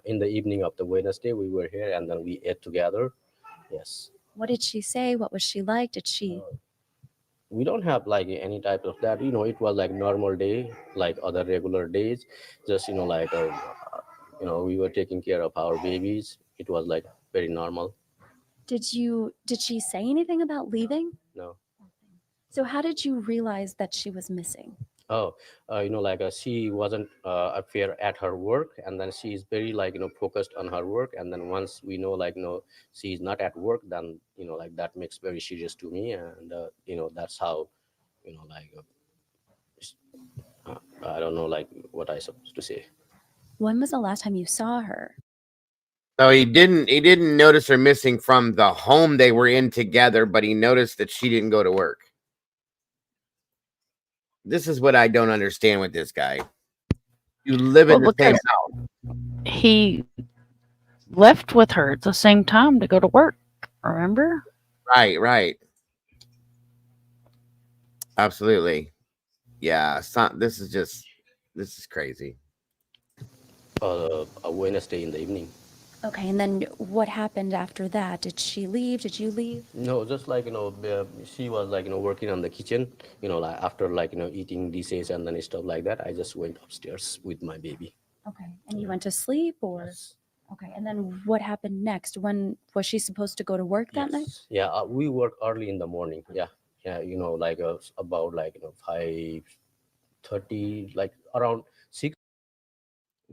In the evening of the Wednesday, we were here and then we ate together. Yes. What did she say? What was she like? Did she? We don't have like any type of that. It was like normal day, like other regular days. Just like we were taking care of our babies. It was like very normal. Did she say anything about leaving? No. So how did you realize that she was missing? She wasn't fair at her work, and then she is very focused on her work, and then once we know she's not at work, then that makes very serious to me, and that's how I don't know what I supposed to say. When was the last time you saw her? So he didn't notice her missing from the home they were in together, but he noticed that she didn't go to work. This is what I don't understand with this guy. You live in the same house. He left with her at the same time to go to work. Remember? Right. Absolutely. Yeah. This is crazy. A Wednesday in the evening. Okay, and then what happened after that? Did she leave? Did you leave? No, just she was working on the kitchen, after eating dishes and then stuff like that. I just went upstairs with my baby. Okay, and you went to sleep or? Yes. Okay, and then what happened next? When was she supposed to go to work that night? Yeah, we work early in the morning. Yeah, about 5:30, around 6.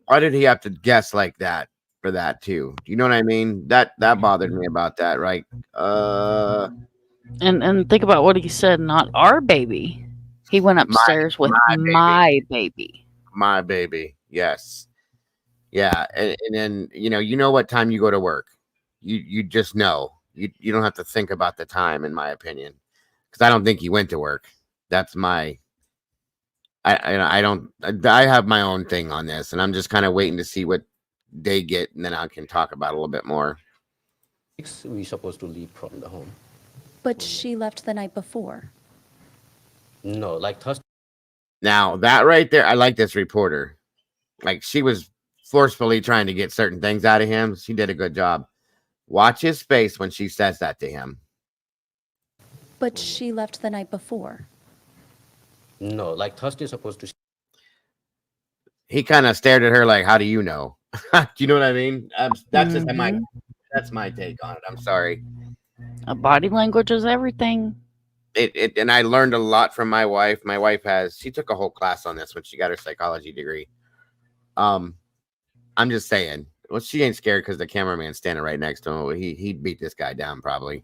Why did he have to guess like that for that too? Do you know what I mean? That bothered me about that, right? And think about what he said. Not our baby. He went upstairs with my baby. My baby. Yes. Yeah, and then you know what time you go to work. You just know. You don't have to think about the time, in my opinion, because I don't think he went to work. That's my. I have my own thing on this, and I'm just kind of waiting to see what they get, and then I can talk about it a little bit more. We supposed to leave from the home. But she left the night before. No, Thursday. Now that right there, I like this reporter. She was forcefully trying to get certain things out of him. She did a good job. Watch his face when she says that to him. But she left the night before. No, Thursday supposed to. He kind of stared at her like, "How do you know?" Do you know what I mean? That's my take on it. I'm sorry. Body language is everything. and I learned a lot from my wife. My wife she took a whole class on this when she got her psychology degree. I'm just saying, well, she ain't scared because the cameraman's standing right next to him. He'd beat this guy down probably.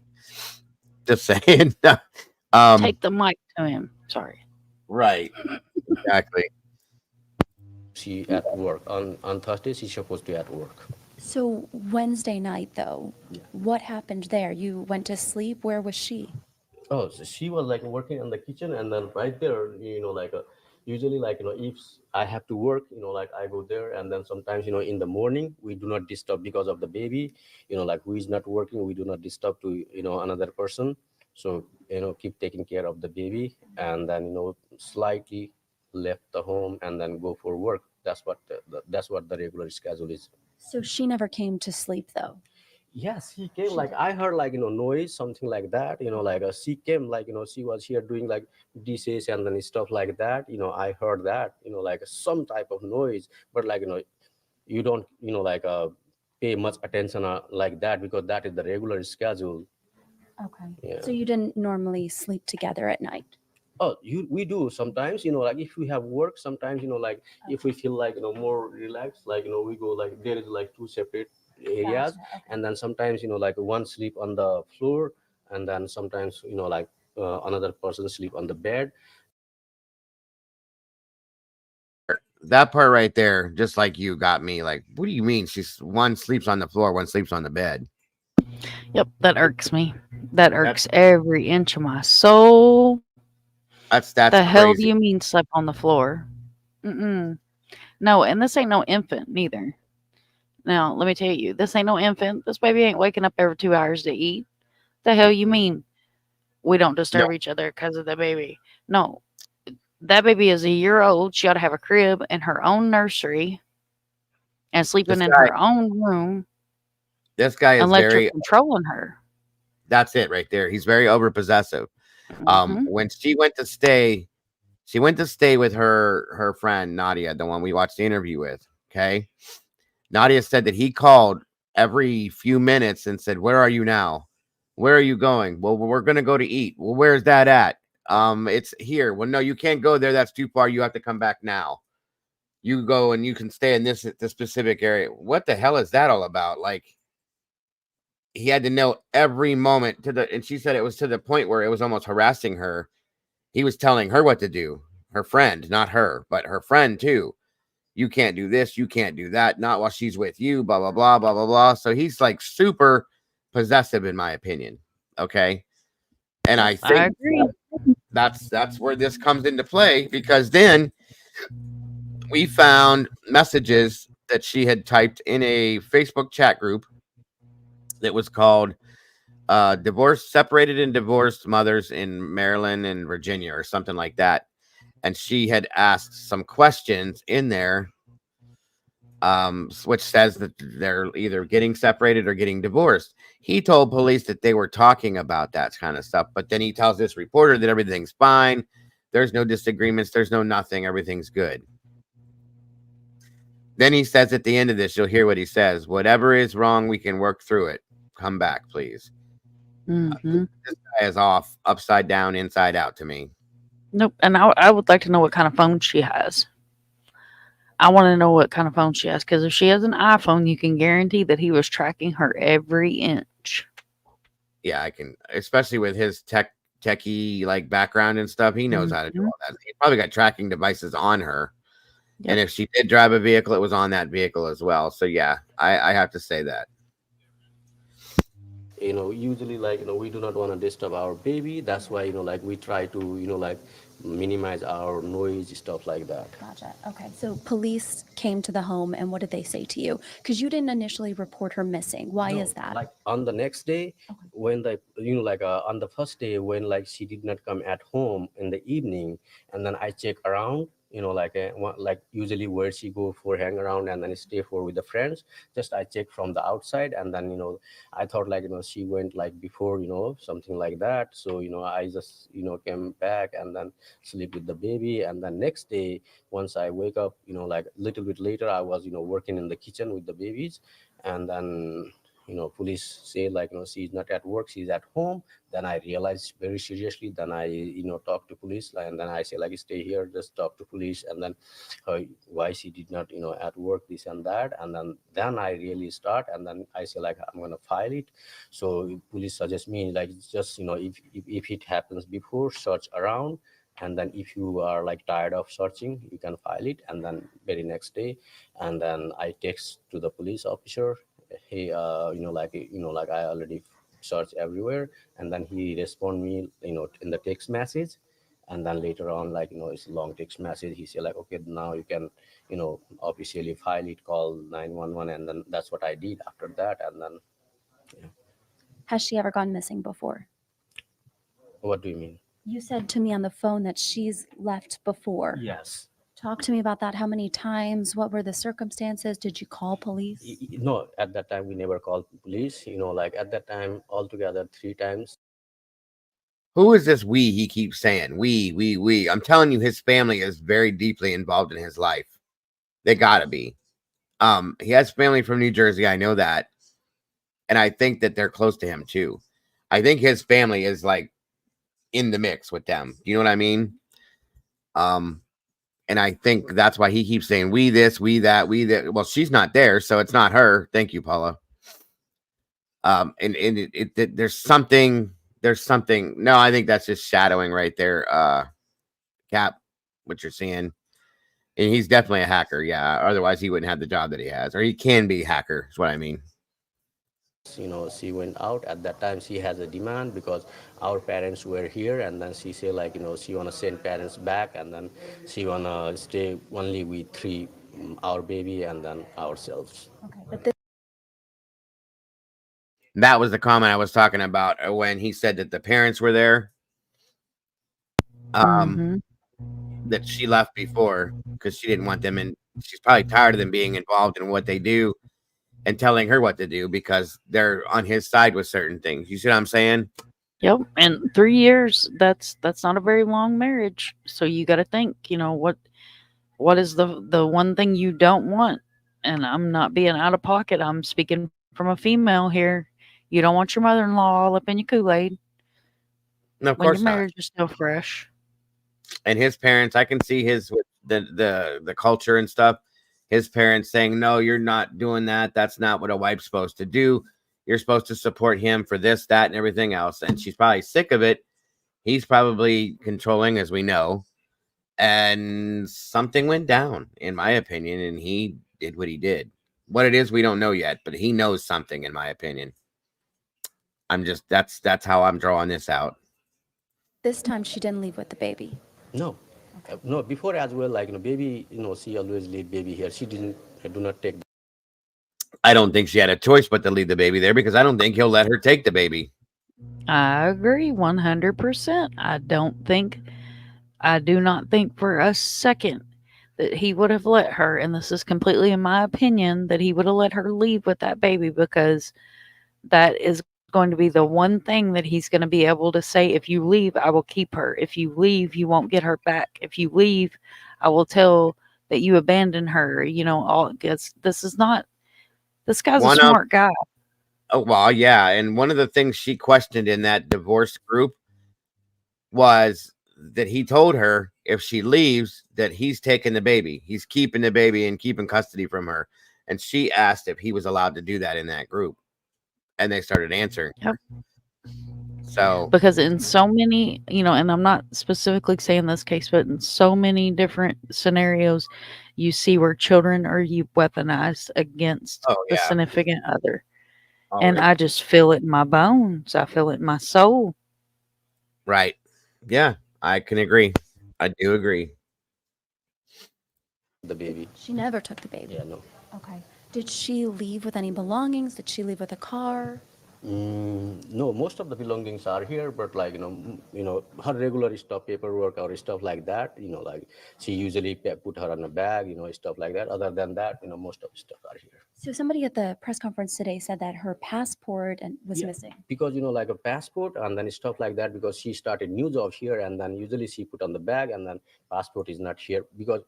Just saying. Take the mic to him. Sorry. Right. Exactly. She at work on Thursday. She's supposed to be at work. So Wednesday night, though, what happened there? You went to sleep. Where was she? Oh, so she was like working in the kitchen, and then right there, usually if I have to work, like I go there, and then sometimes in the morning we do not disturb because of the baby, like who is not working, we do not disturb to another person. So keep taking care of the baby, and then slightly left the home and then go for work. That's what that's what the regular schedule is. So she never came to sleep, though. Yes, he came. Like I heard, like noise, something like that. Like she came, like she was here doing like dishes and then stuff like that. I heard that. Like some type of noise, but like you don't pay much attention like that because that is the regular schedule. Okay. Yeah. So you didn't normally sleep together at night. Oh, we do sometimes. Like if we have work, sometimes like if we feel like more relaxed, like we go like there is like two separate areas, and then sometimes like one sleep on the floor, and then sometimes like another person sleep on the bed. That part right there, just like you got me. Like, what do you mean? One sleeps on the floor, one sleeps on the bed. Yep, that irks me. That irks every inch of my soul. That's the hell do crazy. you mean slept on the floor? No, and this ain't no infant neither. Now, let me tell you, this ain't no infant. This baby ain't waking up every 2 hours to eat. The hell you mean we don't disturb each other because of the baby? No, that baby is a year old. She ought to have a crib in her own nursery and sleeping in her own room. This guy is unless very you're controlling her. That's it right there. He's very overpossessive. When she went to stay with her friend Nadia, the one we watched the interview with. Okay. Nadia said that he called every few minutes and said, "Where are you now? Where are you going?" "Well, we're gonna go to eat." "Well, where's that at?" It's here." "Well, no, you can't go there. That's too far. You have to come back now. You go and you can stay in this specific area." What the hell is that all about? Like, he had to know every moment and she said it was to the point where it was almost harassing her. He was telling her what to do. Her friend, not her, but her friend too. "You can't do this. You can't do that. Not while she's with you, blah, blah, blah, blah, blah, blah." So he's like super possessive, in my opinion. Okay. And I think agree. That's where this comes into play, because then we found messages that she had typed in a Facebook chat group that was called separated and divorced mothers in Maryland and Virginia or something like that. And she had asked some questions in there, which says that they're either getting separated or getting divorced. He told police that they were talking about that kind of stuff, but then he tells this reporter that everything's fine. There's no disagreements. There's no nothing. Everything's good. Then he says at the end of this, you'll hear what he says: "Whatever is wrong, we can work through it. Come back, please." This guy is off, upside down, inside out to me. Nope. And I would like to know what kind of phone she has. I want to know what kind of phone she has, because if she has an iPhone, you can guarantee that he was tracking her every inch. Yeah, I can, especially with his techie like background and stuff. He knows how to do all that. He probably got tracking devices on her. Yep. And if she did drive a vehicle, it was on that vehicle as well. So yeah, I have to say that. Usually like we do not want to disturb our baby. That's why like we try to like minimize our noise, stuff like that. Gotcha. Okay. So police came to the home, and what did they say to you? Because you didn't initially report her missing. Why is that? Like on the next day, when the like on the first day when like she did not come at home in the evening, and then I check around, like usually where she go for hang around and then stay for with the friends. Just I check from the outside, and then I thought like she went like before, something like that. So I just came back and then sleep with the baby. And then next day, once I wake up, like a little bit later, I was working in the kitchen with the babies. And then police say like, she's not at work, she's at home. Then I realized very seriously. Then I, talk to police, and then I say like, stay here, just talk to police. And then why she did not, at work, this and that. And then I really start, and then I say like, I'm gonna file it. So police suggest me like, just if it happens before, search around. And then if you are like tired of searching, you can file it. And then very next day, and then I text to the police officer, hey, like I already searched everywhere. And then he respond me, in the text message. And then later on, like, it's a long text message. He said like, okay, now you can, officially file it, call 911. And then that's what I did after that. And then, Has she ever gone missing before? what do you mean? You said to me on the phone that she's left before. Yes. Talk to me about that. How many times? What were the circumstances? Did you call police? No, at that time we never called police. Like at that time altogether 3 times. Who is this we he keeps saying? We. I'm telling you, his family is very deeply involved in his life. They gotta be. He has family from New Jersey. I know that. And I think that they're close to him too. I think his family is like in the mix with them. You know what I mean? And I think that's why he keeps saying we this, we that, we that. Well, she's not there, so it's not her. Thank you, Paula. There's something. No, I think that's just shadowing right there. Cap, what you're seeing. And he's definitely a hacker, yeah. Otherwise, he wouldn't have the job that he has, or he can be a hacker. Is what I mean. She went out at that time. She has a demand because our parents were here, and then she said like, she wanna send parents back, and then she wanna stay only with 3, our baby and then ourselves. Okay, but That was the comment I was talking about when he said that the parents were there. That she left before because she didn't want them, and she's probably tired of them being involved in what they do and telling her what to do because they're on his side with certain things. You see what I'm saying? Yep. And 3 years, that's not a very long marriage. So you got to think, what is the one thing you don't want? And I'm not being out of pocket. I'm speaking from a female here. You don't want your mother-in-law all up in your Kool-Aid. No, of when course your not. marriage is still fresh. And his parents, I can see his with the culture and stuff. His parents saying, "No, you're not doing that. That's not what a wife's supposed to do. You're supposed to support him for this, that, and everything else." And she's probably sick of it. He's probably controlling, as we know. And something went down, in my opinion, and he did what he did. What it is, we don't know yet, but he knows something, in my opinion. That's how I'm drawing this out. this time she didn't leave with the baby. No. No, before as well, like, baby, she always leave baby here. She do not take. I don't think she had a choice but to leave the baby there because I don't think he'll let her take the baby. I agree 100%. I do not think for a second that he would have let her, and this is completely in my opinion, that he would have let her leave with that baby because that is going to be the one thing that he's going to be able to say, if you leave, I will keep her. If you leave, you won't get her back. If you leave, I will tell that you abandon her. This guy's a smart guy. Oh, well, yeah. And one of the things she questioned in that divorce group was that he told her if she leaves that he's taking the baby. He's keeping the baby and keeping custody from her. And she asked if he was allowed to do that in that group. And they started answering. Yep. So because in so many, and I'm not specifically saying this case, but in so many different scenarios, you see where children are weaponized against the significant other. And I just feel it in my bones. I feel it in my soul. Right. Yeah, I can agree. I do agree. The baby. She never took the baby. Yeah, no. Okay. Did she leave with any belongings? Did she leave with a car? No, most of the belongings are here, but like, her regular stuff, paperwork or stuff like that, like she usually put her on a bag, stuff like that. Other than that, most of the stuff are here. So somebody at the press conference today said that her passport was missing. Because, like a passport and then stuff like that, because she started new job here and then usually she put on the bag and then passport is not here because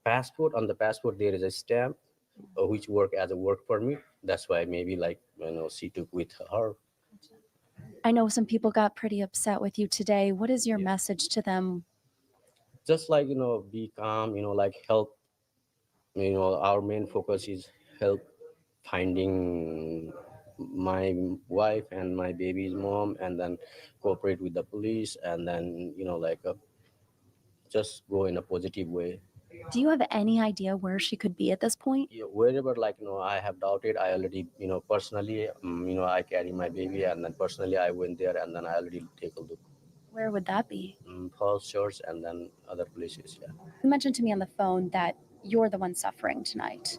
on the passport, there is a stamp which work as a work permit. That's why maybe like she took with her. I know some people got pretty upset with you today. What is your message to them? Just like be calm. Like help. Our main focus is help finding my wife and my baby's mom, and then cooperate with the police, and then like just go in a positive way. Do you have any idea where she could be at this point? Yeah, wherever like I have doubted, I already personally I carry my baby, and then personally I went there, and then I already take a look. Where would that be? Falls Church and then other places. Yeah. You mentioned to me on the phone that you're the one suffering tonight.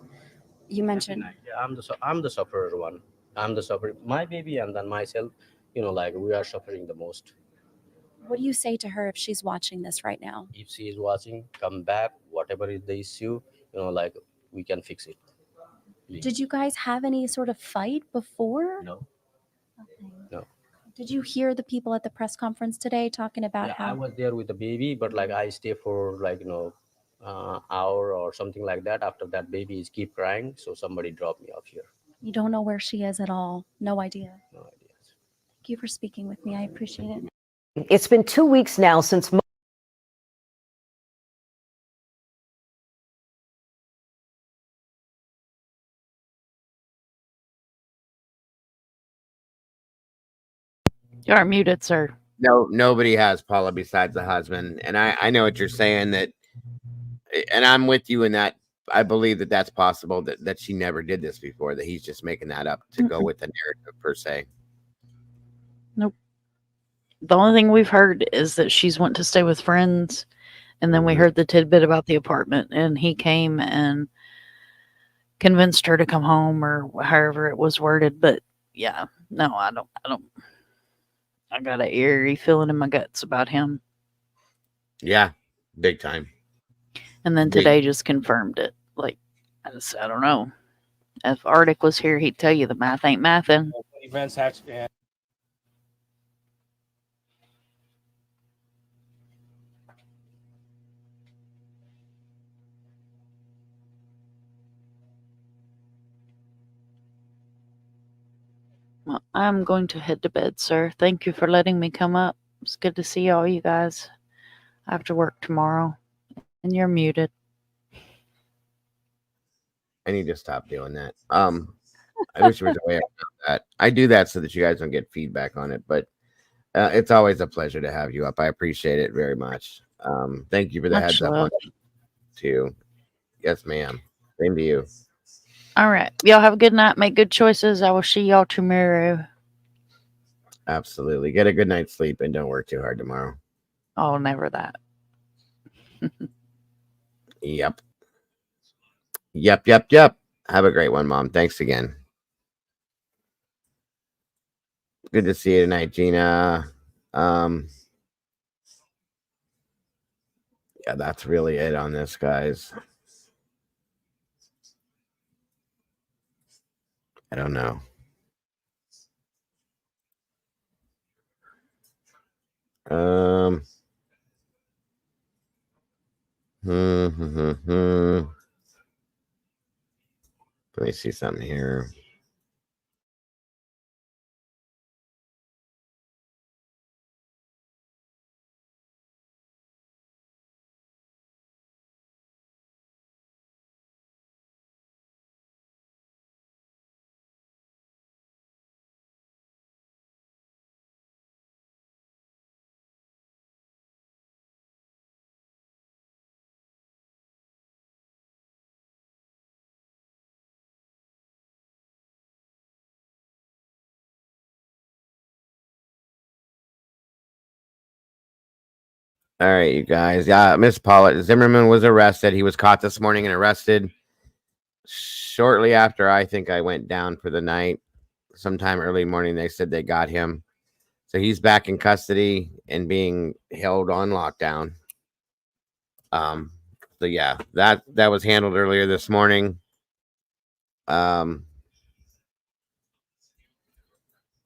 You mentioned Yeah, I'm the sufferer one. I'm the sufferer. My baby and then myself. Like we are suffering the most. what do you say to her if she's watching this right now? If she is watching, come back. Whatever is the issue, like we can fix it. Please. Did you guys have any sort of fight before? No. No. Did you hear the people at the press conference today talking about Yeah, how I was there with the baby, but like I stay for like hour or something like that. After that, baby is keep crying, so somebody dropped me off here. you don't know where she is at all? No idea. No idea. Thank you for speaking with me. I appreciate it. It's been 2 weeks now since You are muted, sir. No, nobody has Paula besides the husband, and I know what you're saying, that, and I'm with you in that. I believe that that's possible, that she never did this before, that he's just making that up to go with the narrative per se. Nope. The only thing we've heard is that she's went to stay with friends, and then we heard the tidbit about the apartment, and he came and convinced her to come home, or however it was worded. But yeah, no, I don't. I got an eerie feeling in my guts about him. Yeah, big time. And then today just confirmed it. Like, I don't know. If Arctic was here, he'd tell you the math ain't mathin'. Events have Well, I'm going to head to bed, sir. Thank you for letting me come up. It's good to see all you guys. I have to work tomorrow. And you're muted. I need to stop doing that. I wish there was a way around that. I do that so that you guys don't get feedback on it, but it's always a pleasure to have you up. I appreciate it very much. Thank you for the Much heads up on love. it too. Yes, ma'am. Same to you. All right. Y'all have a good night. Make good choices. I will see y'all tomorrow. Absolutely. Get a good night's sleep and don't work too hard tomorrow. Oh, never that. Yep. Yep. Have a great one, Mom. Thanks again. Good to see you tonight, Gina. Yeah, that's really it on this, guys. I don't know. Let me see something here. All right, you guys. Yeah, Miss Paula Zimmerman was arrested. He was caught this morning and arrested shortly after I think I went down for the night. Sometime early morning, they said they got him. So he's back in custody and being held on lockdown. So yeah, that was handled earlier this morning. I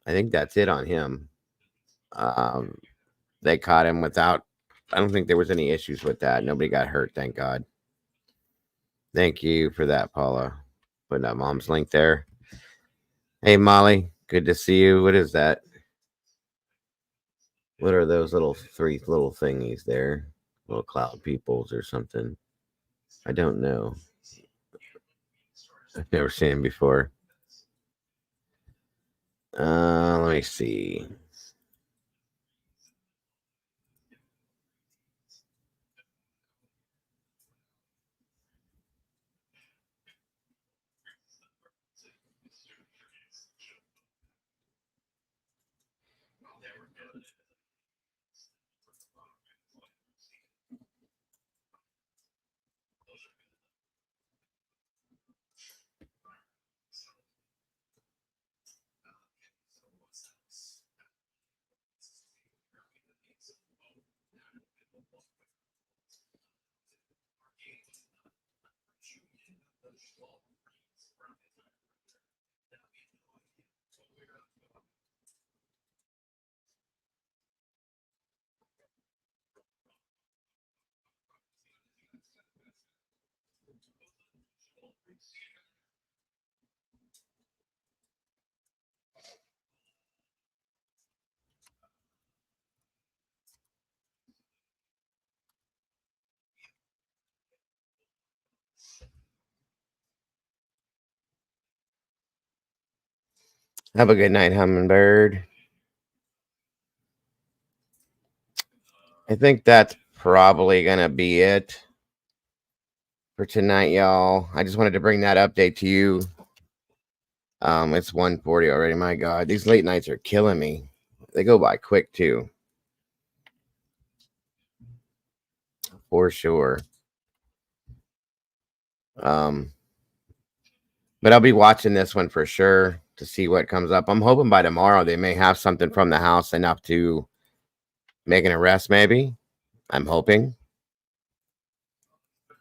think that's it on him. They caught him without, I don't think there was any issues with that. Nobody got hurt, thank God. Thank you for that, Paula. Putting that mom's link there. Hey, Molly. Good to see you. What is that? What are those three little thingies there? Little cloud peoples or something? I don't know. I've never seen them before. Let me see. Have a good night, Hummingbird. I think that's probably going to be it for tonight, y'all. I just wanted to bring that update to you. It's 1:40 already. My God, these late nights are killing me. They go by quick, too. For sure. But I'll be watching this one for sure to see what comes up. I'm hoping by tomorrow they may have something from the house enough to make an arrest, maybe. I'm hoping.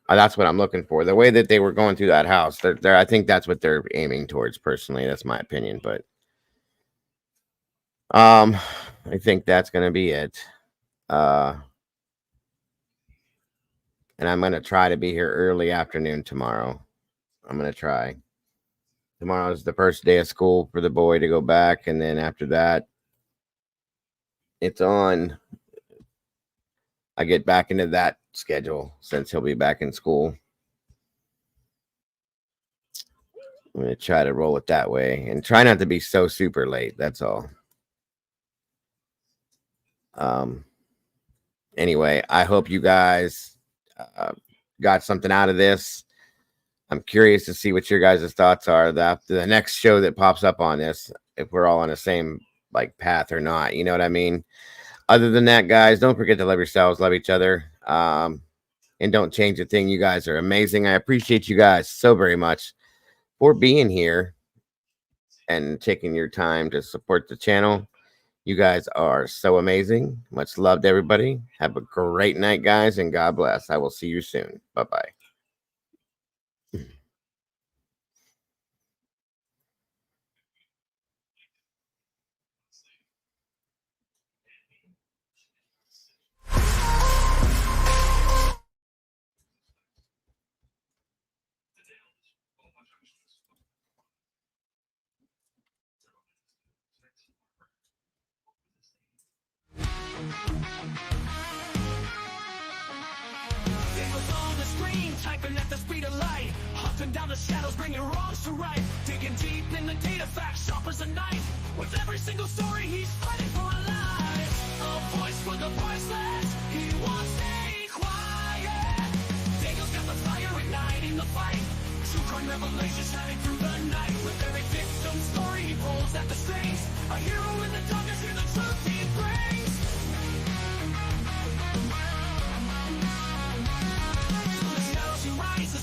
That's what I'm looking for. The way that they were going through that house, I think that's what they're aiming towards. Personally, that's my opinion. But I think that's going to be it. And I'm going to try to be here early afternoon tomorrow. I'm going to try. Tomorrow is the first day of school for the boy to go back, and then after that, it's on. I get back into that schedule since he'll be back in school. I'm going to try to roll it that way and try not to be so super late. That's all. Anyway, I hope you guys got something out of this. I'm curious to see what your guys' thoughts are after the next show that pops up on this, if we're all on the same path or not. You know what I mean? Other than that, guys, don't forget to love yourselves, love each other, and don't change a thing. You guys are amazing. I appreciate you guys so very much for being here and taking your time to support the channel. You guys are so amazing. Much love to everybody. Have a great night, guys, and God bless. I will see you soon. Bye-bye. Typing at the speed of light, hunting down the shadows, bringing wrongs to right, digging deep in the data, facts sharp as a knife. With every single story, he's fighting for a life. A voice for the voiceless, he won't stay quiet. Dago's got the fire igniting the fight. True crime revelations shining through the night. With every victim story, he pulls at the strings. A hero in the darkness, hear the truth he brings.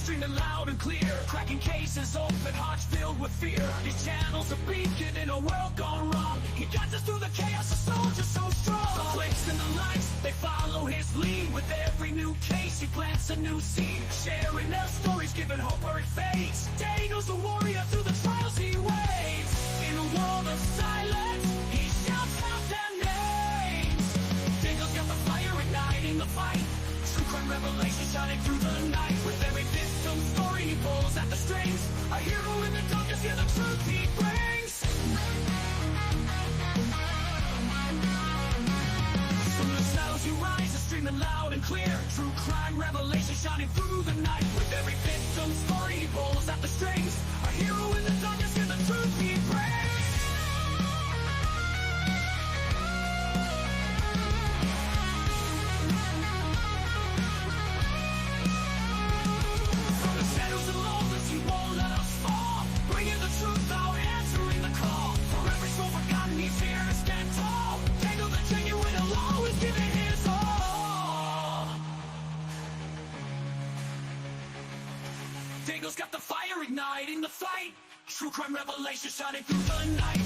Streaming loud and clear, cracking cases open, hearts filled with fear. These channels are beacon in a world gone wrong. He guides us through the chaos, a soldier so strong. The flicks and the lights, they follow his lead. With every new case, he plants a new seed. Sharing their stories, giving hope where it fades. Dago's the warrior through the trials he waits. In a world of silence, he shouts out their names. Dago's got the fire igniting the fight. True crime revelation shining through the night. With every victim story, he pulls at the strings. A hero shining through the night. With every victim's story, he pulls at the strings. A hero in the darkness, hear the truth he brings. From the shadows and loneliness, he won't let us fall. Bringing the truth out, answering the call. For every soul forgotten, he's here to stand tall. Dago the genuine, will always give it his all. Dago's got the fire igniting the fight. True crime revelation shining through the night.